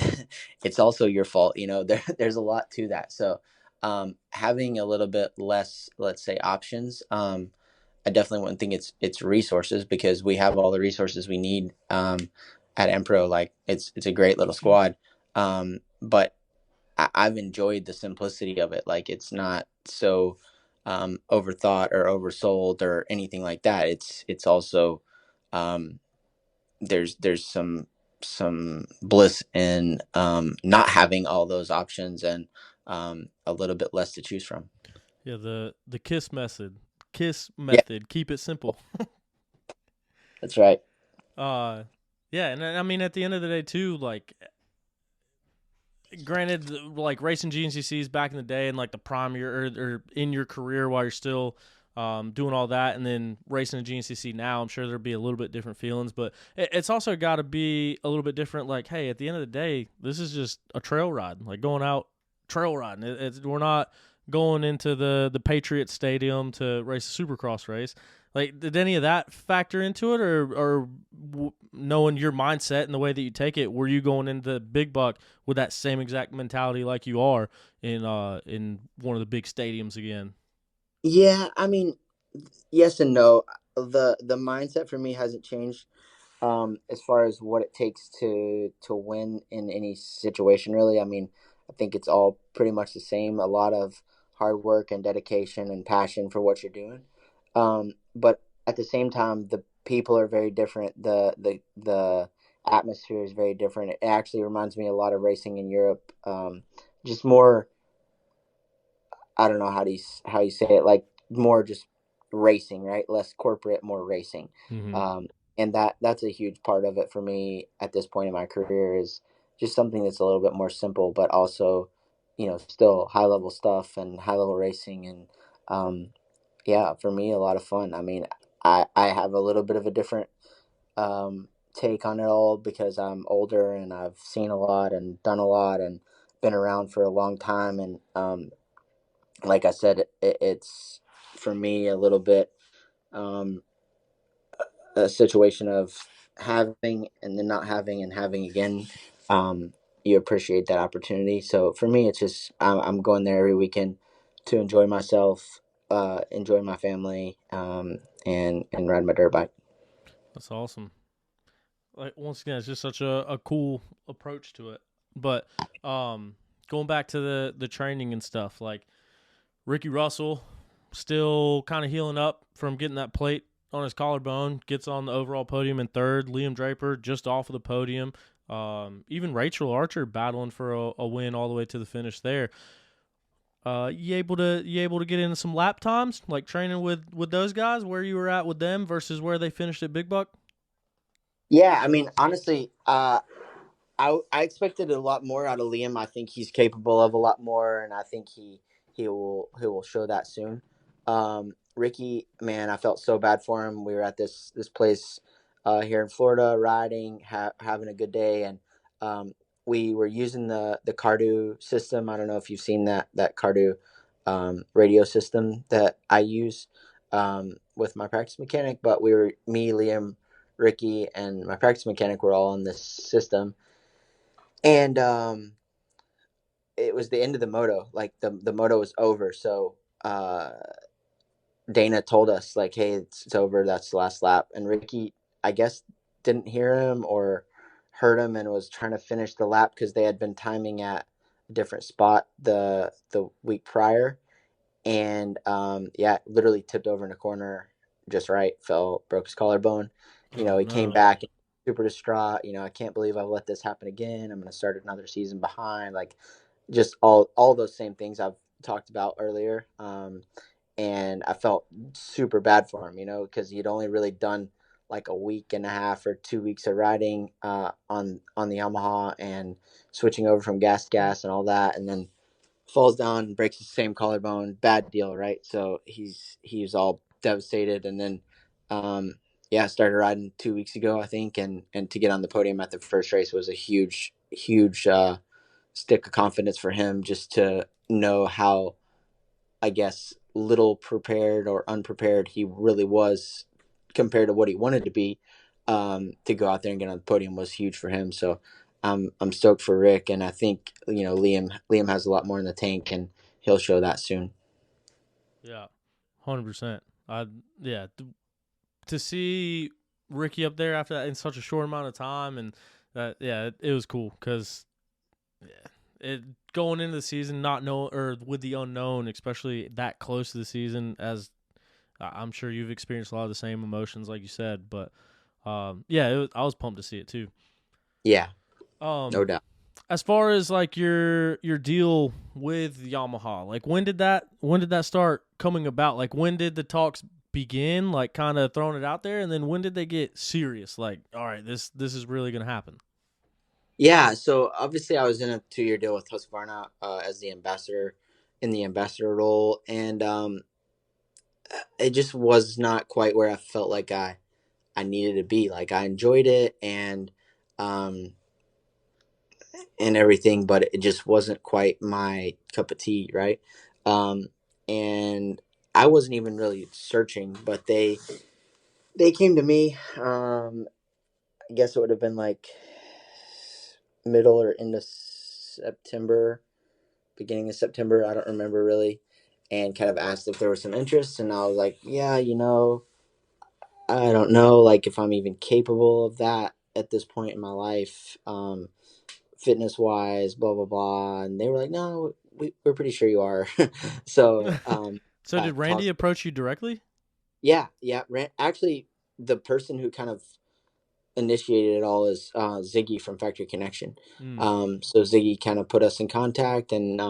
it's also your fault. There's a lot to that. So having a little bit less, let's say, options. I definitely wouldn't think it's resources, because we have all the resources we need at Empro. Like it's a great little squad, but I've enjoyed the simplicity of it. Like it's not so overthought or oversold or anything like that. It's also um, there's some bliss in not having all those options, and a little bit less to choose from. Yeah, the KISS method. KISS Yeah, method. Keep it simple. that's right. uh yeah, and I mean at the end of the day too, like granted, like racing GNCCs back in the day and like the prime year or in your career while you're still doing all that, and then racing a GNCC now, I'm sure there'd be a little bit different feelings, but it's also got to be a little bit different. Like, hey, at the end of the day, this is just a trail ride, like going out trail riding. We're not going into the Patriot Stadium to race a Supercross race. Like, did any of that factor into it, or knowing your mindset and the way that you take it, were you going into the big buck with that same exact mentality like you are in one of the big stadiums again? Yeah, I mean, yes and no. The mindset for me hasn't changed as far as what it takes to win in any situation, really. I mean, I think it's all pretty much the same. A lot of hard work and dedication and passion for what you're doing. But at the same time, the people are very different. The atmosphere is very different. It actually reminds me a lot of racing in Europe. Just more, I don't know how you say it, like more just racing, right? Less corporate, more racing. Mm-hmm. Um, and that's a huge part of it for me at this point in my career, is just something that's a little bit more simple, but also, still high level stuff and high level racing. And yeah, for me, a lot of fun. I mean, I have a little bit of a different take on it all, because I'm older and I've seen a lot and done a lot and been around for a long time. And like I said, it's for me a little bit um, a situation of having and then not having and having again. Um, you appreciate that opportunity. So for me, it's just I'm going there every weekend to enjoy myself, enjoy my family, and ride my dirt bike. That's awesome. Like once again, it's just such a cool approach to it. But um, going back to the training and stuff, like Ricky Russell still kind of healing up from getting that plate on his collarbone, gets on the overall podium in third. Liam Draper just off of the podium. Even Rachel Archer battling for a win all the way to the finish there. You able to get into some lap times, like training with those guys, where you were at with them versus where they finished at Big Buck? Yeah, I mean, honestly, I expected a lot more out of Liam. I think he's capable of a lot more, and I think he will show that soon. Ricky, man, I felt so bad for him. We were at this place here in Florida, riding, having a good day, and we were using the Cardu system. I don't know if you've seen that Cardu radio system that I use with my practice mechanic, but we were me, Liam, Ricky, and my practice mechanic were all on this system, and it was the end of the moto. Like the moto was over, so uh, Dana told us like, "Hey, it's over. That's the last lap." And Ricky, I guess, didn't hear him or heard him and was trying to finish the lap because they had been timing at a different spot the week prior, and yeah, literally tipped over in a corner, just right, fell, broke his collarbone. Oh He came no. back super distraught. I can't believe I've let this happen again. I'm going to start another season behind. Like, just all those same things I've talked about earlier. And I felt super bad for him, because he'd only really done like a week and a half or 2 weeks of riding on the Yamaha and switching over from gas to gas and all that, and then falls down and breaks the same collarbone. Bad deal, right? So he's all devastated, and then yeah, started riding 2 weeks ago, I think, and to get on the podium at the first race was a huge stick of confidence for him, just to know how, I guess, little prepared or unprepared he really was compared to what he wanted to be. To go out there and get on the podium was huge for him. So I'm stoked for Rick, and I think Liam has a lot more in the tank, and he'll show that soon. Yeah, 100%. I yeah, to see Ricky up there after that in such a short amount of time, and it was cool because it going into the season not know or with the unknown, especially that close to the season, as I'm sure you've experienced a lot of the same emotions, like you said. But I was pumped to see it too. Yeah, Um, no doubt. as far as like your deal with Yamaha, like when did that start coming about? Like when did the talks begin? Like kind of throwing it out there, and then when did they get serious? Like, all right, this is really gonna happen. Yeah, so obviously I was in a 2-year deal with Husqvarna as the ambassador in the ambassador role, and it just was not quite where I felt like I needed to be. Like I enjoyed it um and everything, but it just wasn't quite my cup of tea, right? Um and I wasn't even really searching, but they came to me. I guess it would have been like middle or end of September, beginning of September. I don't remember really, and kind of asked if there was some interest, and I was like, yeah, I don't know, like if I'm even capable of that at this point in my life, fitness wise, blah blah blah. And they were like, no, we're pretty sure you are. So So did Randy talked. approach you directly? Yeah, yeah. Actually, the person who kind of initiated it all is Ziggy from Factory Connection. Mm. So Ziggy kind of put us in contact, and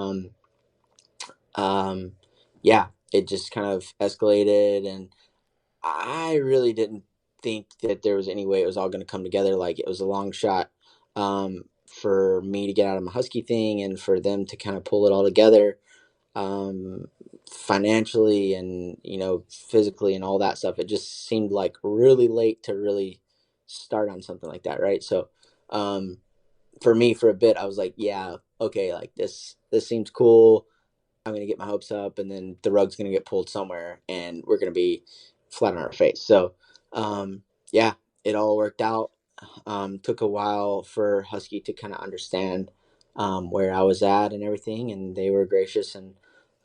um, yeah, it just kind of escalated, and I really didn't think that there was any way it was all going to come together. Like it was a long shot for me to get out of my Husky thing, and for them to kind of pull it all together financially and physically and all that stuff. It just seemed like really late to really start on something like that, right? So um, for me, for a bit, I was like, yeah, okay, like this seems cool. I'm gonna get my hopes up, and then the rug's gonna get pulled somewhere, and we're gonna be flat on our face. So, yeah, it all worked out. Took a while for Husky to kind of understand where I was at and everything, and they were gracious and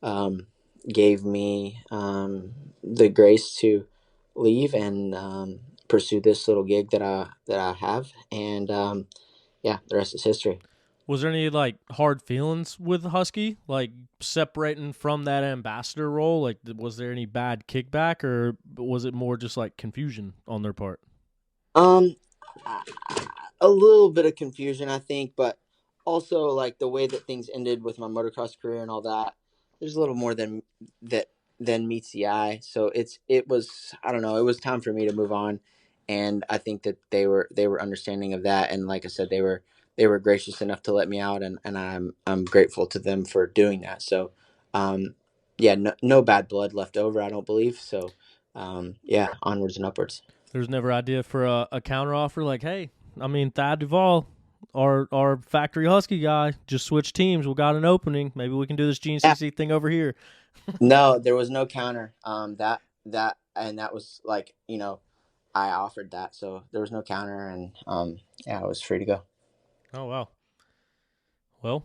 um, gave me the grace to leave and pursue this little gig that I have, and yeah, the rest is history. Was there any like hard feelings with Husky, like separating from that ambassador role? Like, was there any bad kickback, or was it more just like confusion on their part? Um, a little bit of confusion, I think, but also like the way that things ended with my motocross career and all that. There's a little more that than meets the eye. So it was, I don't know, it was time for me to move on, and I think that they were understanding of that, and like I said, they were gracious enough to let me out, and I'm grateful to them for doing that. So, um, yeah, no bad blood left over, I don't believe. So, yeah, onwards and upwards. There's never idea for a counter offer, like, hey, I mean Thad Duvall, our factory Husky guy, just switch teams. We got an opening. Maybe we can do this Yeah. GNCC thing over here. No, there was no counter. That was like, I offered that, so there was no counter, and yeah, I was free to go. Oh wow. Well,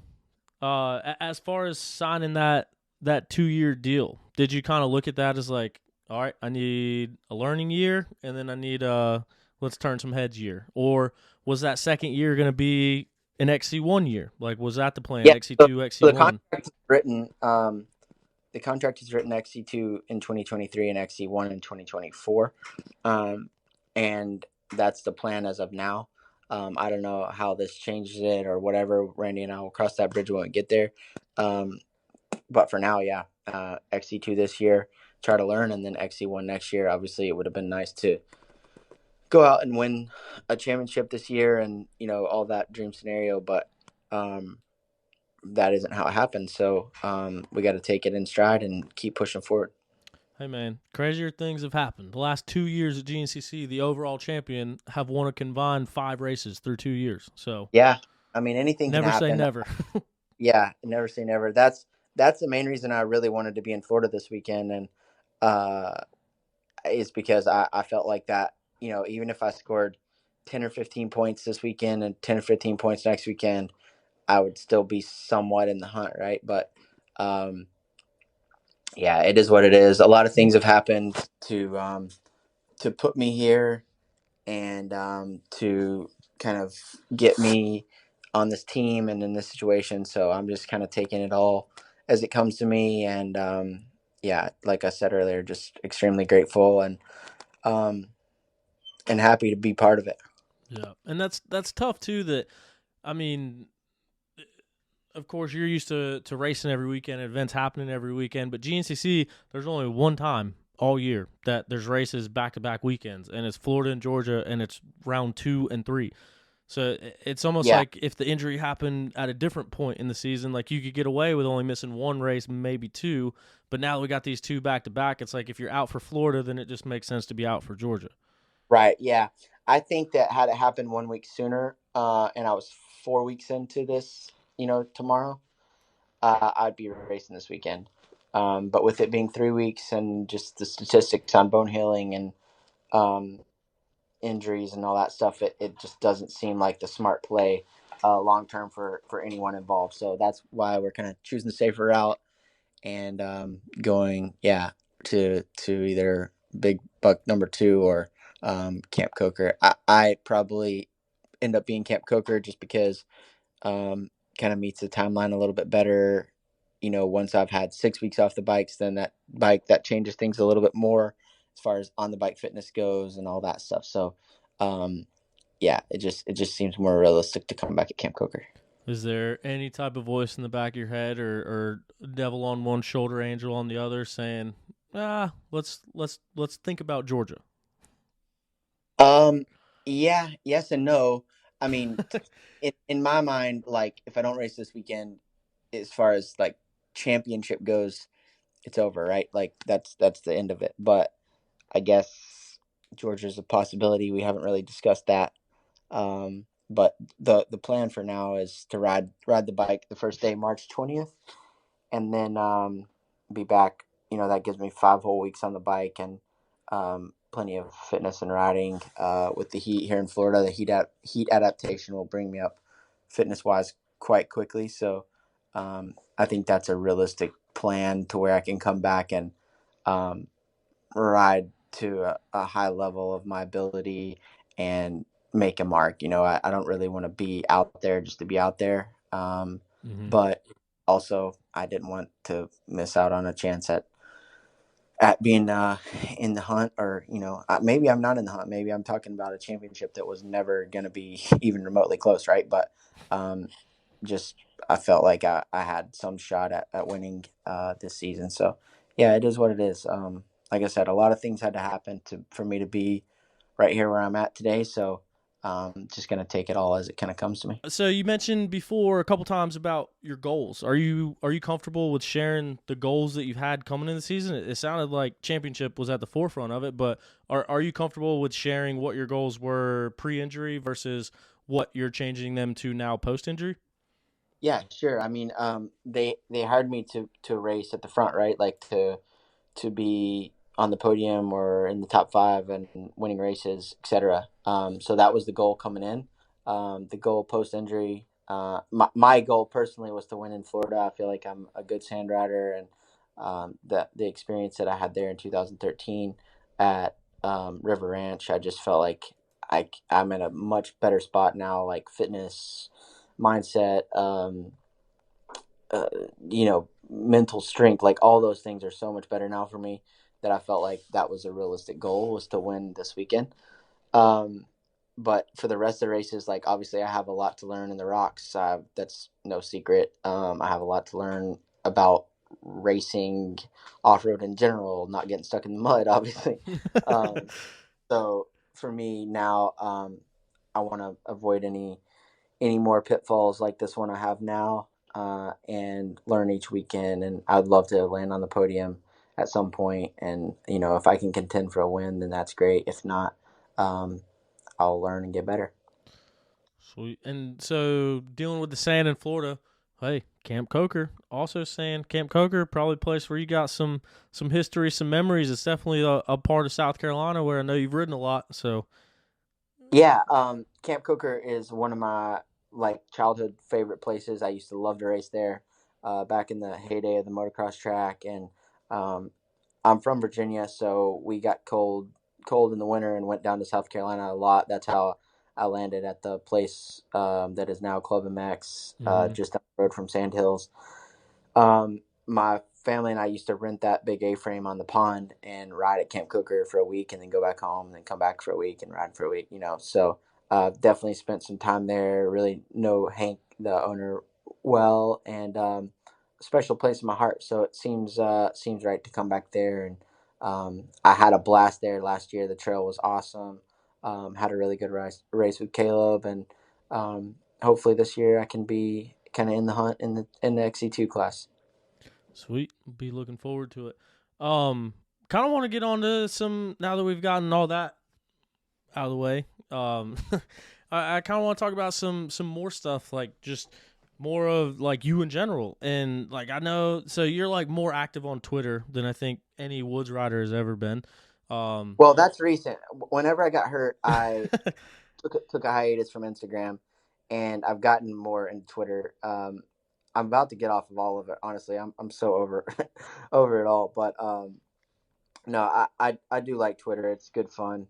as far as signing that 2 year deal, did you kind of look at that as like, all right, I need a learning year, and then I need let's turn some heads year, or was that second year going to be an XC1 year? Like, was that the plan? Yeah. So, XC2, so the XC1. contract is written. The contract is written XC2 in 2023 and XC1 in 2024, and that's the plan as of now. I don't know how this changes it or whatever. Randy and I will cross that bridge when we get there. Um, but for now, yeah, XC2 this year, try to learn, and then XC1 next year. Obviously, it would have been nice to go out and win a championship this year, and all that dream scenario. But um, that isn't how it happened. So we got to take it in stride and keep pushing forward. Hey man, crazier things have happened. The last 2 years at GNCC, the overall champion have won a combined 5 races through 2 years. So Yeah, I mean anything can never say happen. never. Yeah, never say never. That's the main reason I really wanted to be in Florida this weekend, and uh, is because I felt like that. Even if I scored 10 or 15 points this weekend and 10 or 15 points next weekend, I would still be somewhat in the hunt, right? But Yeah, it is what it is. A lot of things have happened to put me here and to kind of get me on this team and in this situation. So I'm just kind of taking it all as it comes to me. And yeah, like I said earlier, just extremely grateful um, and happy to be part of it. Yeah, and that's tough too. That I mean, of course, you're used to racing every weekend, events happening every weekend, but GNCC, there's only one time all year that there's races back to back weekends, and it's Florida and Georgia, and it's round 2 and 3. So it's almost Yeah, like if the injury happened at a different point in the season, like you could get away with only missing one race, maybe two. But now that we got these two back to back, it's like if you're out for Florida, then it just makes sense to be out for Georgia. right. Yeah. I think that had it happened 1 week sooner and I was 4 weeks into this, tomorrow, I'd be racing this weekend. But with it being 3 weeks and just the statistics on bone healing and um, injuries and all that stuff, it just doesn't seem like the smart play long term for anyone involved. So that's why we're kind of choosing the safer route and going, yeah, to either Big Buck number 2 or Camp Coker. I probably end up being Camp Coker just because um, kind of meets the timeline a little bit better. Once I've had 6 weeks off the bikes, then that bike that changes things a little bit more as far as on the bike fitness goes and all that stuff. So, um, yeah, it just seems more realistic to come back at Camp Coker. Is there any type of voice in the back of your head, or devil on one shoulder, angel on the other, saying, let's think about Georgia? Um, yeah, yes and no. I mean, in my mind, like if I don't race this weekend, as far as like championship goes, it's over, right? Like that's the end of it. But I guess Georgia's a possibility. We haven't really discussed that. But the plan for now is to ride the bike the first day, March 20th, and then be back. That gives me 5 whole weeks on the bike and plenty of fitness and riding. With the heat here in Florida, the heat adaptation will bring me up fitness wise quite quickly. So I think that's a realistic plan to where I can come back and um, ride to a high level of my ability and make a mark. I don't really want to be out there just to be out there. Mm-hmm. But also, I didn't want to miss out on a chance at being in the hunt, or maybe I'm not in the hunt. Maybe I'm talking about a championship that was never going to be even remotely close, right? But um, just I felt like I had some shot at winning this season. So yeah, it is what it is. Like I said, a lot of things had to happen for me to be right here where I'm at today. So just gonna take it all as it kind of comes to me. So you mentioned before a couple times about your goals. Are you comfortable with sharing the goals that you've had coming in the season? It sounded like championship was at the forefront of it, but are you comfortable with sharing what your goals were pre-injury versus what you're changing them to now post-injury? Yeah, sure. I mean, they hired me to race at the front, right? Like to be on the podium or in the top five and winning races, etc. So that was the goal coming in. The goal post injury, my goal personally was to win in Florida. I feel like I'm a good sand rider, and the experience that I had there in 2013 at River Ranch, I just felt like I'm in a much better spot now, like fitness, mindset, uh, mental strength, like all those things are so much better now for me that I felt like that was a realistic goal, was to win this weekend. Um, but for the rest of the races, like obviously I have a lot to learn in the rocks. That's no secret. I have a lot to learn about racing off road in general, not getting stuck in the mud, obviously. Um, so for me now, I want to avoid any more pitfalls like this one I have now, and learn each weekend. And I'd love to land on the podium at some point. And if I can contend for a win, then that's great. If not, um, I'll learn and get better. Sweet. And so dealing with the sand in Florida, hey, Camp Coker, also sand. Camp Coker, probably a place where you got some history, some memories. It's definitely a part of South Carolina where I know you've ridden a lot. So Yeah, Camp Cooker is one of my like childhood favorite places. I used to love to race there back in the heyday of the motocross track, and Um, I'm from Virginia, so we got cold in the winter and went down to South Carolina a lot. That's how I landed at the place that is now Club MX, Mm-hmm. just down the road from Sandhills. My family and I used to rent that big A-frame on the pond and ride at Camp Cooker for a week, and then go back home, and then come back for a week and ride for a week. So definitely spent some time there. Really know Hank, the owner, well, and special place in my heart. So it seems right to come back there. And I had a blast there last year. The trail was awesome. Had a really good race with Caleb, and hopefully this year I can be kind of in the hunt in the XC2 class. Sweet. Be looking forward to it. Um, Kind of want to get on to some now that we've gotten all that out of the way. I kind of want to talk about some more stuff, like just more of like you in general, and like I know, so you're like more active on Twitter than I think any woods rider has ever been. Um, Well, that's recent. Whenever I got hurt, I took a hiatus from Instagram, and I've gotten more into Twitter. I'm about to get off of all of it. Honestly, I'm so over over it all. But no, I do like Twitter. It's good fun.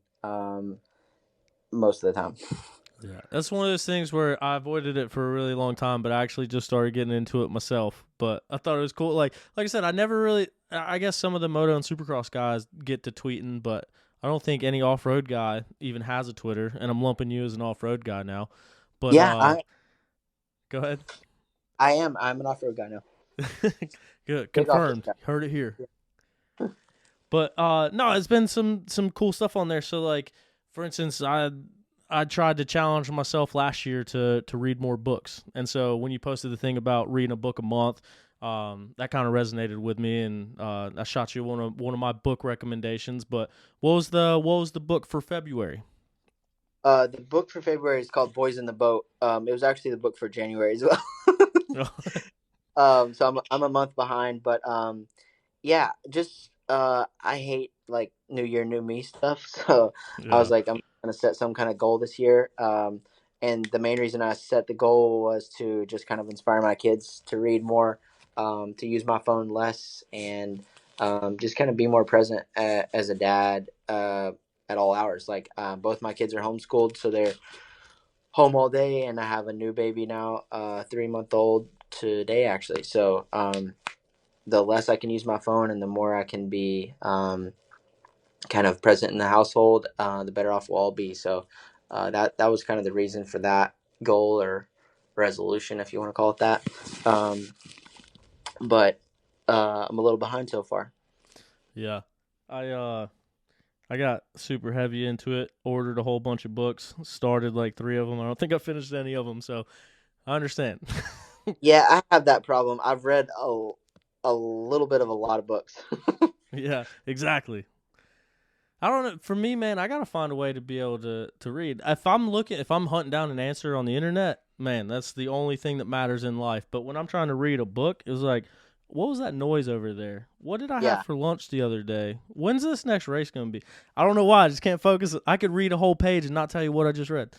Most of the time. yeah, that's one of those things where I avoided it for a really long time, but I actually just started getting into it myself. But I thought it was cool. Like I said, I never really. I guess some of the moto and supercross guys get to tweeting, but I don't think any off road guy even has a Twitter. And I'm lumping you as an off road guy now. But Yeah, go ahead. I am. I'm an off road guy now. Good, Big off road confirmed. guy. Heard it here. But no, it's been some cool stuff on there. So like, for instance, I tried to challenge myself last year to read more books, and so when you posted the thing about reading a book a month, that kind of resonated with me, and I shot you one of my book recommendations. But what was the book for February? The book for February is called Boys in the Boat. It was actually the book for January as well. So I'm a month behind, but yeah, just I hate like New Year, new me stuff. So I was Yeah, like, I'm gonna set some kind of goal this year. And the main reason I set the goal was to just kind of inspire my kids to read more, to use my phone less, and just kind of be more present as a dad at all hours. Like both my kids are homeschooled, so they're home all day, and I have a new baby now, 3 month old today actually. So the less I can use my phone and the more I can be kind of present in the household, the better off we'll all be. So that was kind of the reason for that goal or resolution, if you want to call it that. Um, but I'm a little behind so far. yeah. I got super heavy into it. Ordered a whole bunch of books. Started like 3 of them. I don't think I finished any of them. So I understand. Yeah, I have that problem. I've read a little bit of a lot of books. Yeah, exactly. I don't know. For me, man, I gotta find a way to be able to read. If I'm hunting down an answer on the internet, man, that's the only thing that matters in life. But when I'm trying to read a book, it was like, what was that noise over there? What did I have Yeah. for lunch the other day? When's this next race gonna be? I don't know why. I just can't focus. I could read a whole page and not tell you what I just read.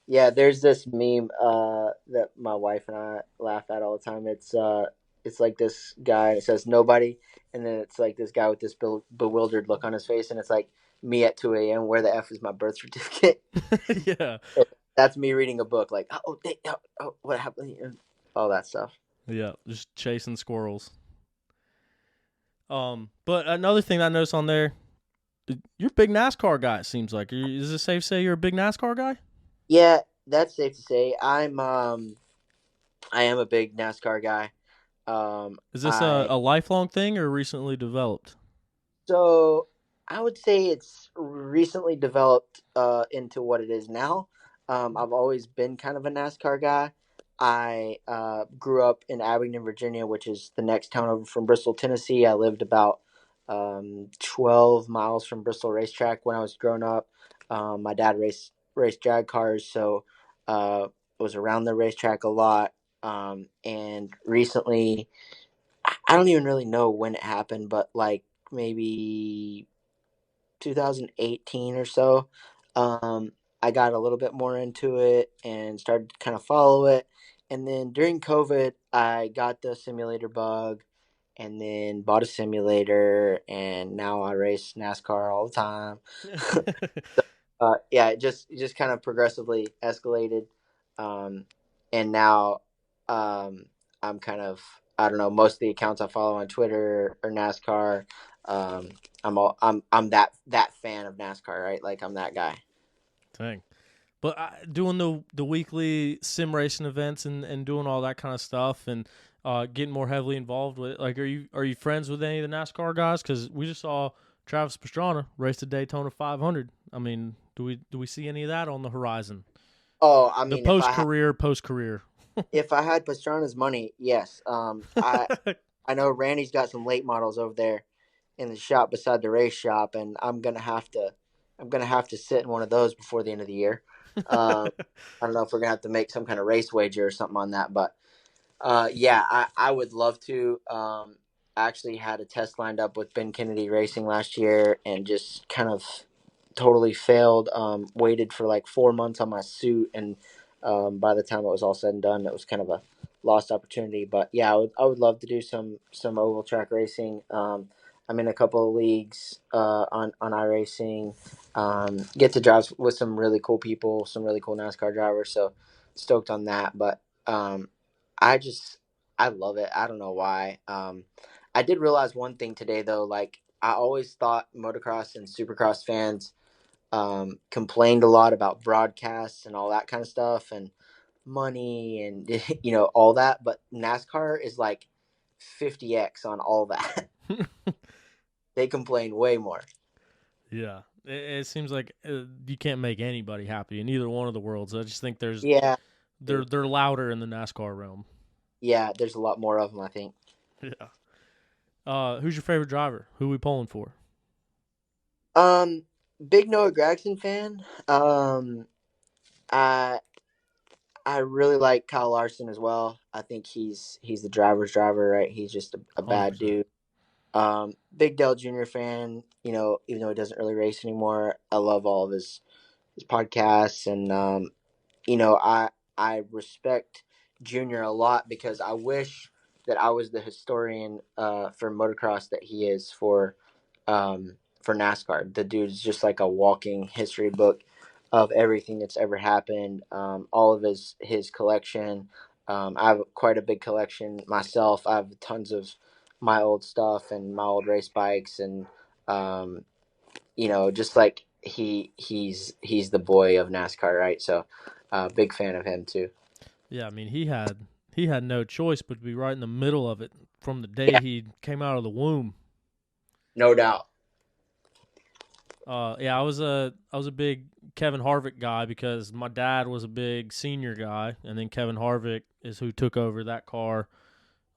Yeah, there's this meme that my wife and I laugh at all the time. It's like this guy. It says nobody, and then it's like this guy with this bewildered look on his face, and it's like me at 2 a.m. Where the f is my birth certificate? Yeah, That's me reading a book. Like what happened? All that stuff. yeah, just chasing squirrels. But another thing I noticed on there, you're a big NASCAR guy. It seems like. Is it safe to say you're a big NASCAR guy? Yeah, that's safe to say. I am a big NASCAR guy. Is this a, I a lifelong thing or recently developed? So I would say it's recently developed into what it is now. I've always been kind of a NASCAR guy. I grew up in Abingdon, Virginia, which is the next town over from Bristol, Tennessee. I lived about 12 miles from Bristol Racetrack when I was growing up. My dad raced drag cars, so was around the racetrack a lot. And recently, I don't even really know when it happened, but like maybe 2018 or so. I got a little bit more into it and started to kind of follow it. And then during COVID, I got the simulator bug, and then bought a simulator, and now I race NASCAR all the time. Yeah, it just kind of progressively escalated, um, and now um, I'm kind of, I don't know, most of the accounts I follow on Twitter or NASCAR. Um, I'm that fan of NASCAR, right? Like I'm that guy. Dang. But doing the weekly sim racing events and doing all that kind of stuff and getting more heavily involved with it. Like, are you friends with any of the NASCAR guys? Because we just saw Travis Pastrana race the Daytona 500. I mean, do we see any of that on the horizon? Oh, I The mean, post career. if I had Pastrana's money, yes. I know Randy's got some late models over there in the shop beside the race shop, and I'm gonna have to sit in one of those before the end of the year. I don't know if we're gonna have to make some kind of race wager or something on that, but yeah, I would love to. I actually had a test lined up with Ben Kennedy Racing last year, and just kind of totally failed. Waited for like 4 months on my suit, and by the time it was all said and done, it was kind of a lost opportunity. But yeah, I would love to do some oval track racing. I'm in a couple of leagues on iRacing. Get to drive with some really cool people, some really cool NASCAR drivers. So stoked on that. But I just I love it. I don't know why. I did realize one thing today though. Like I always thought motocross and supercross fans complained a lot about broadcasts and all that kind of stuff and money and all that. But NASCAR is like 50x on all that. They complain way more. Yeah, it seems like you can't make anybody happy in either one of the worlds. I just think Yeah, they're louder in the NASCAR realm. yeah. There's a lot more of them, I think. Yeah. Who's your favorite driver? Who we pulling for? Um, Big Noah Gragson fan. I I really like Kyle Larson as well. I think he's the driver's driver, right? He's just a Hundred bad percent. dude. Big Dell Jr. fan. Even though he doesn't really race anymore, I love all of his podcasts, and I respect Junior a lot because I wish that I was the historian for motocross that he is for NASCAR. The dude's just like a walking history book of everything that's ever happened. All of his collection. I have quite a big collection myself. I have tons of my old stuff and my old race bikes, and um, just like he's the boy of NASCAR, right? So, big fan of him too. Yeah, I mean he had no choice but to be right in the middle of it from the day Yeah, he came out of the womb. no doubt. Yeah, I was a big Kevin Harvick guy because my dad was a big senior guy, and then Kevin Harvick is who took over that car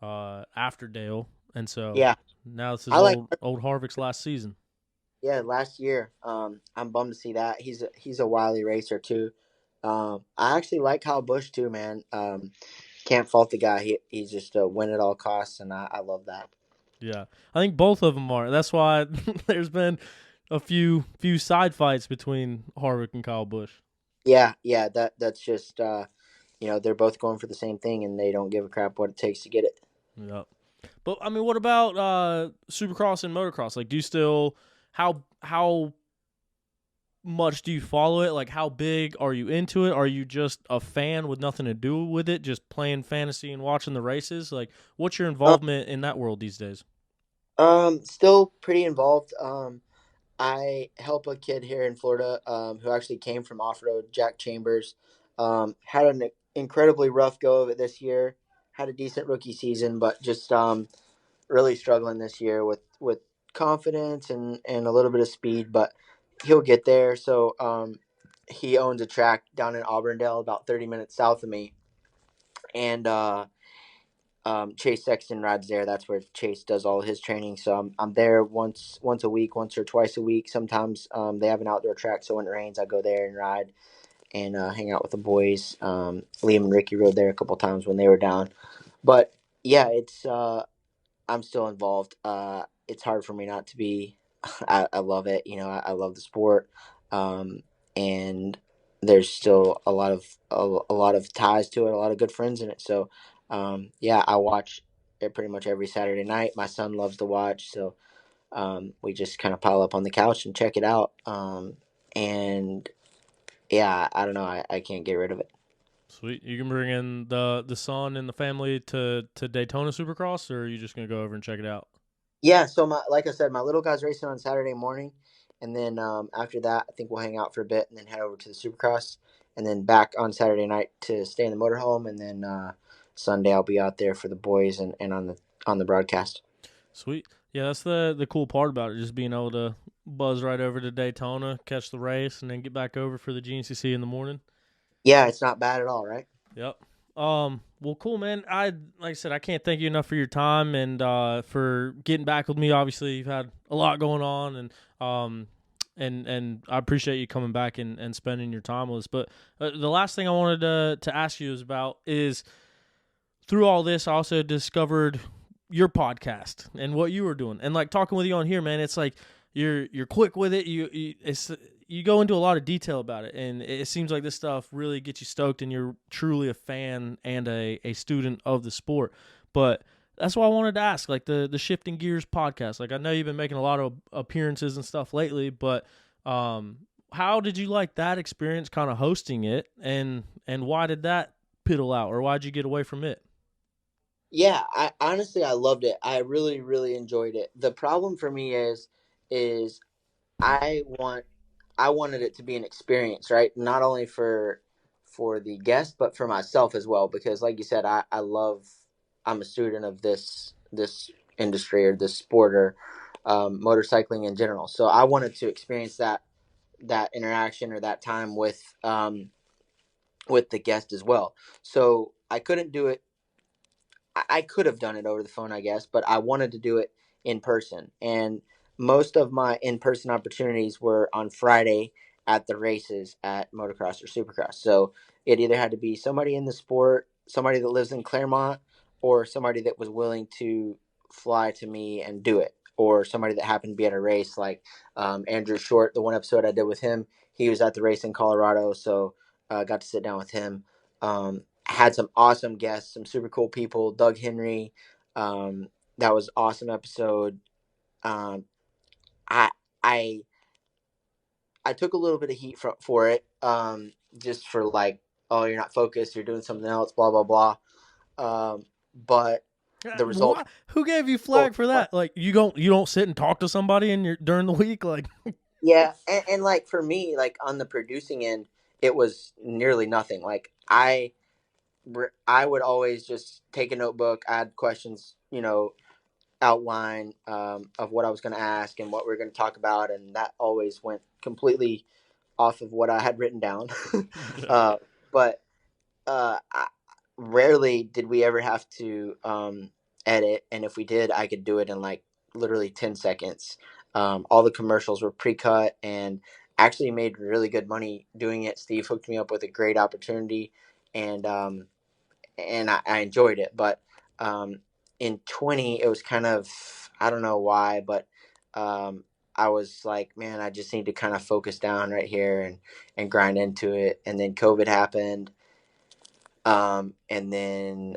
after Dale, and so Yeah, now this is I like. old Harvick's last season. Yeah, last year. I'm bummed to see that he's a wily racer too. I actually like Kyle Busch too, man. Can't fault the guy. He's just a win at all costs, and I love that. Yeah, I think both of them are. That's why there's been a few side fights between Harvick and Kyle Busch. Yeah, yeah. That's just they're both going for the same thing, and they don't give a crap what it takes to get it. Yep. But I mean, what about Supercross and motocross? Like, do you still how much do you follow it? Like, how big are you into it? Are you just a fan with nothing to do with it, just playing fantasy and watching the races? Like, what's your Um, involvement in that world these days? Still pretty involved. I help a kid here in Florida who actually came from off road, Jack Chambers. Had an incredibly rough go of it this year. Had a decent rookie season, but just really struggling this year with confidence and a little bit of speed. But he'll get there. So he owns a track down in Auburndale, about 30 minutes south of me, and Chase Sexton rides there. That's where Chase does all his training. So I'm there once a week, once or twice a week. Sometimes they have an outdoor track, so when it rains, I go there and ride and hang out with the boys. Liam and Ricky rode there a couple times when they were down. But yeah, it's I'm still involved. It's hard for me not to be. I love it. I love the sport, and there's still a lot of ties to it. A lot of good friends in it. So, yeah, I watch pretty much every Saturday night. My son loves to watch, so we just kind of pile up on the couch and check it out. And yeah, I don't know. I can't get rid of it. Sweet. You can bring in the son and the family to Daytona Supercross, or are you just gonna go over and check it out? Yeah, so like I said, my little guy's racing on Saturday morning, and then after that, I think we'll hang out for a bit and then head over to the Supercross, and then back on Saturday night to stay in the motorhome, and then Sunday I'll be out there for the boys and on the broadcast. Sweet. Yeah, that's the cool part about it, just being able to buzz right over to Daytona, catch the race, and then get back over for the GNCC in the morning. Yeah, it's not bad at all, right? Yep. Well, cool, man. Like I said, I can't thank you enough for your time and for getting back with me. Obviously, you've had a lot going on, and I appreciate you coming back and spending your time with us. But the last thing I wanted to ask you is through all this, I also discovered your podcast and what you were doing, and like talking with you on here, man. It's like you're quick with it. You go into a lot of detail about it, and it seems like this stuff really gets you stoked, and you're truly a fan and a student of the sport. But that's why I wanted to ask, like the Shifting Gears podcast. Like I know you've been making a lot of appearances and stuff lately, but how did you like that experience, kind of hosting it, and why did that piddle out, or why did you get away from it? Yeah, I honestly I loved it. I really really enjoyed it. The problem for me is I want I wanted it to be an experience, right? Not only for the guest, but for myself as well. Because, like you said, I love. I'm a student of this industry or this sport or motorcycling in general. So I wanted to experience that interaction or that time with the guest as well. So I couldn't do it. I could have done it over the phone, I guess, but I wanted to do it in person. And most of my in person opportunities were on Friday at the races at motocross or supercross. So it either had to be somebody in the sport, somebody that lives in Claremont, or somebody that was willing to fly to me and do it, or somebody that happened to be at a race like Andrew Short. The one episode I did with him, he was at the race in Colorado, so I got to sit down with him. Had some awesome guests, some super cool people. Doug Henry, that was awesome episode. Um, I I I took a little bit of heat for it, just for like, oh, you're not focused, you're doing something else, blah blah blah. But the result, Why? Who gave you oh, flag for that? Like you don't sit and talk to somebody in your during the week, like. yeah, and like for me, like on the producing end, it was nearly nothing. Like I would always just take a notebook, add questions, outline of what I was going to ask and what we are going to talk about, and that always went completely off of what I had written down. Yeah. uh, but rarely did we ever have to edit, and if we did, I could do it in like literally 10 seconds. All the commercials were pre-cut, and actually made really good money doing it. Steve hooked me up with a great opportunity, and I enjoyed it. But in 20, it was kind of, I don't know why, but I was like, man, I just need to kind of focus down right here and grind into it. And then COVID happened. And then,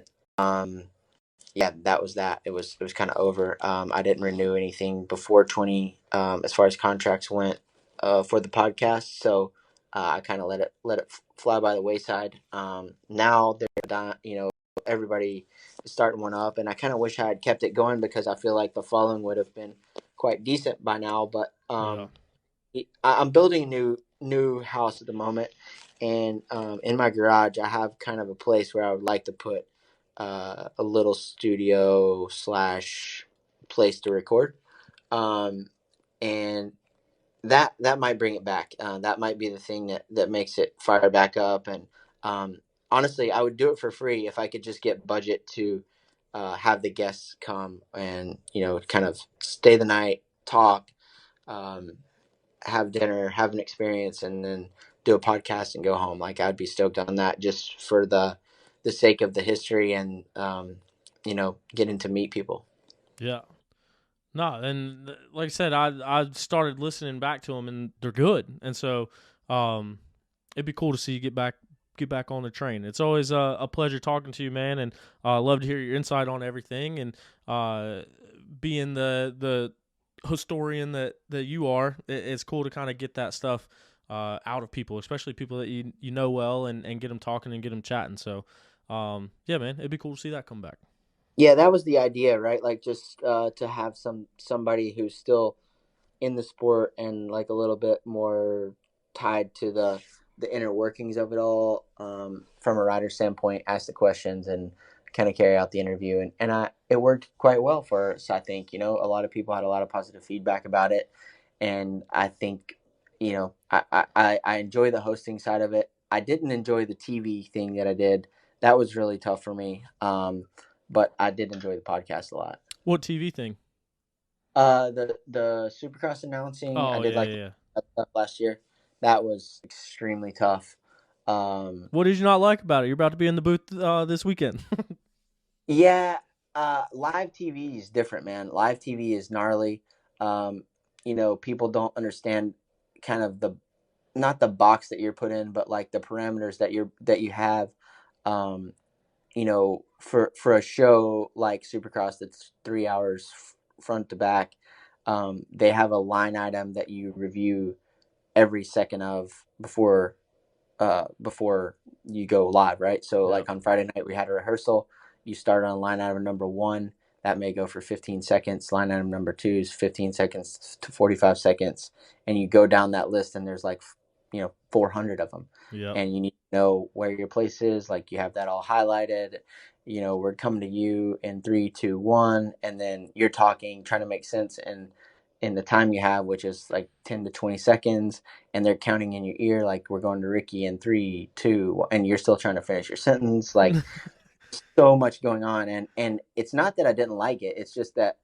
yeah, that was that. It was kind of over. I didn't renew anything before 20, as far as contracts went, for the podcast. So I kind of let it fly by the wayside. Now they're done, everybody is starting one up, and I kind of wish I had kept it going because I feel like the following would have been quite decent by now. But Yeah. I'm building a new house at the moment, and in my garage I have kind of a place where I would like to put a little studio slash place to record, um, and that might bring it back. That might be the thing that makes it fire back up. And honestly, I would do it for free if I could just get budget to have the guests come and kind of stay the night, talk, um, have dinner, have an experience, and then do a podcast and go home. Like I'd be stoked on that just for the sake of the history and getting to meet people. Yeah. No, and like I said, I started listening back to them, and they're good, and so it'd be cool to see you get back get back on the train. It's always a pleasure talking to you, man, and love to hear your insight on everything. And being the historian that you are, it's cool to kind of get that stuff out of people, especially people that you know well, and get them talking and get them chatting. So, yeah, man, it'd be cool to see that come back. Yeah, that was the idea, right? Like just to have somebody who's still in the sport and like a little bit more tied to the inner workings of it all, from a rider standpoint, ask the questions and kind of carry out the interview, and it worked quite well for us. I think, you know, a lot of people had a lot of positive feedback about it, and I think, you know, I enjoy the hosting side of it. I didn't enjoy the TV thing that I did. That was really tough for me. But I did enjoy the podcast a lot. What TV thing? The Supercross announcing, I Oh, did yeah. that stuff last year. That was extremely tough. What did you not like about it? You're about to be in the booth this weekend. Yeah, live TV is different, man. Live TV is gnarly. You know, people don't understand kind of not the box that you're put in, but like the parameters that you have. You know, for a show like Supercross that's 3 hours front to back, they have a line item that you review every second of before you go live, right? So Yep. like on Friday night we had a rehearsal. You start on line item number 1, that may go for 15 seconds. Line item number 2 is 15 seconds to 45 seconds, and you go down that list, and there's like, you know, 400 of them. Yep. And you need to know where your place is. Like you have that all highlighted. You know, we're coming to you in 3, 2, 1, and then you're talking, trying to make sense in the time you have, which is like 10 to 20 seconds, and they're counting in your ear like we're going to Ricky in 3, 2, and you're still trying to finish your sentence. Like so much going on, and it's not that I didn't like it. It's just that,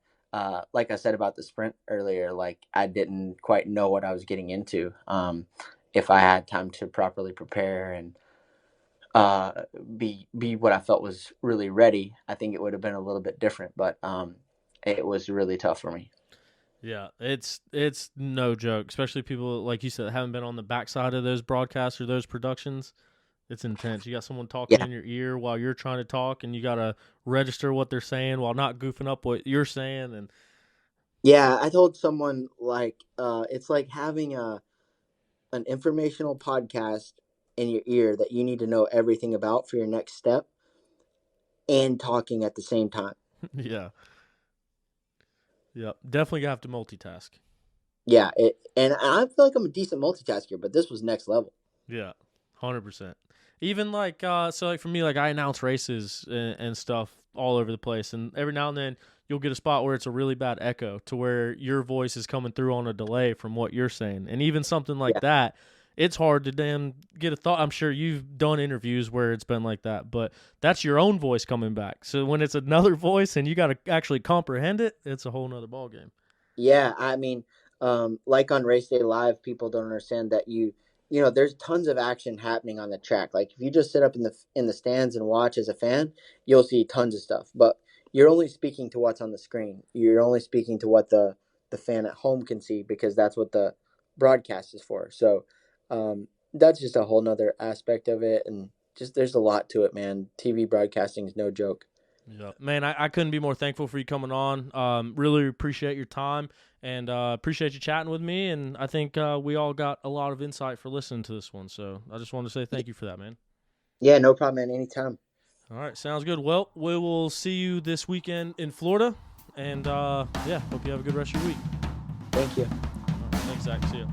like I said about the sprint earlier, like I didn't quite know what I was getting into. If I had time to properly prepare and be what I felt was really ready, I think it would have been a little bit different. But it was really tough for me. Yeah, it's no joke, especially people like you said that haven't been on the backside of those broadcasts or those productions. It's intense. You got someone talking Yeah. in your ear while you're trying to talk, and you got to register what they're saying while not goofing up what you're saying. And Yeah, I told someone like it's like having an informational podcast in your ear that you need to know everything about for your next step, and talking at the same time. yeah, definitely have to multitask. Yeah, and I feel like I'm a decent multitasker, but this was next level. Yeah, 100%. Even like so, like for me, like I announce races and stuff all over the place, and every now and then you'll get a spot where it's a really bad echo to where your voice is coming through on a delay from what you're saying, and even something like Yeah. that, it's hard to damn get a thought. I'm sure you've done interviews where it's been like that, but that's your own voice coming back. So when it's another voice and you got to actually comprehend it, it's a whole nother ballgame. Yeah, I mean, like on Race Day Live, people don't understand that you know, there's tons of action happening on the track. Like if you just sit up in the stands and watch as a fan, you'll see tons of stuff. But you're only speaking to what's on the screen. You're only speaking to what the fan at home can see, because that's what the broadcast is for. So that's just a whole nother aspect of it, and just there's a lot to it, man. TV broadcasting is no joke. Yeah, man, I couldn't be more thankful for you coming on. Really appreciate your time and appreciate you chatting with me. And I think we all got a lot of insight for listening to this one. So I just wanted to say thank you for that, man. Yeah, no problem, man. Anytime. All right, sounds good. Well, we will see you this weekend in Florida. And yeah, hope you have a good rest of your week. Thank you. All right, thanks, Zach. See you.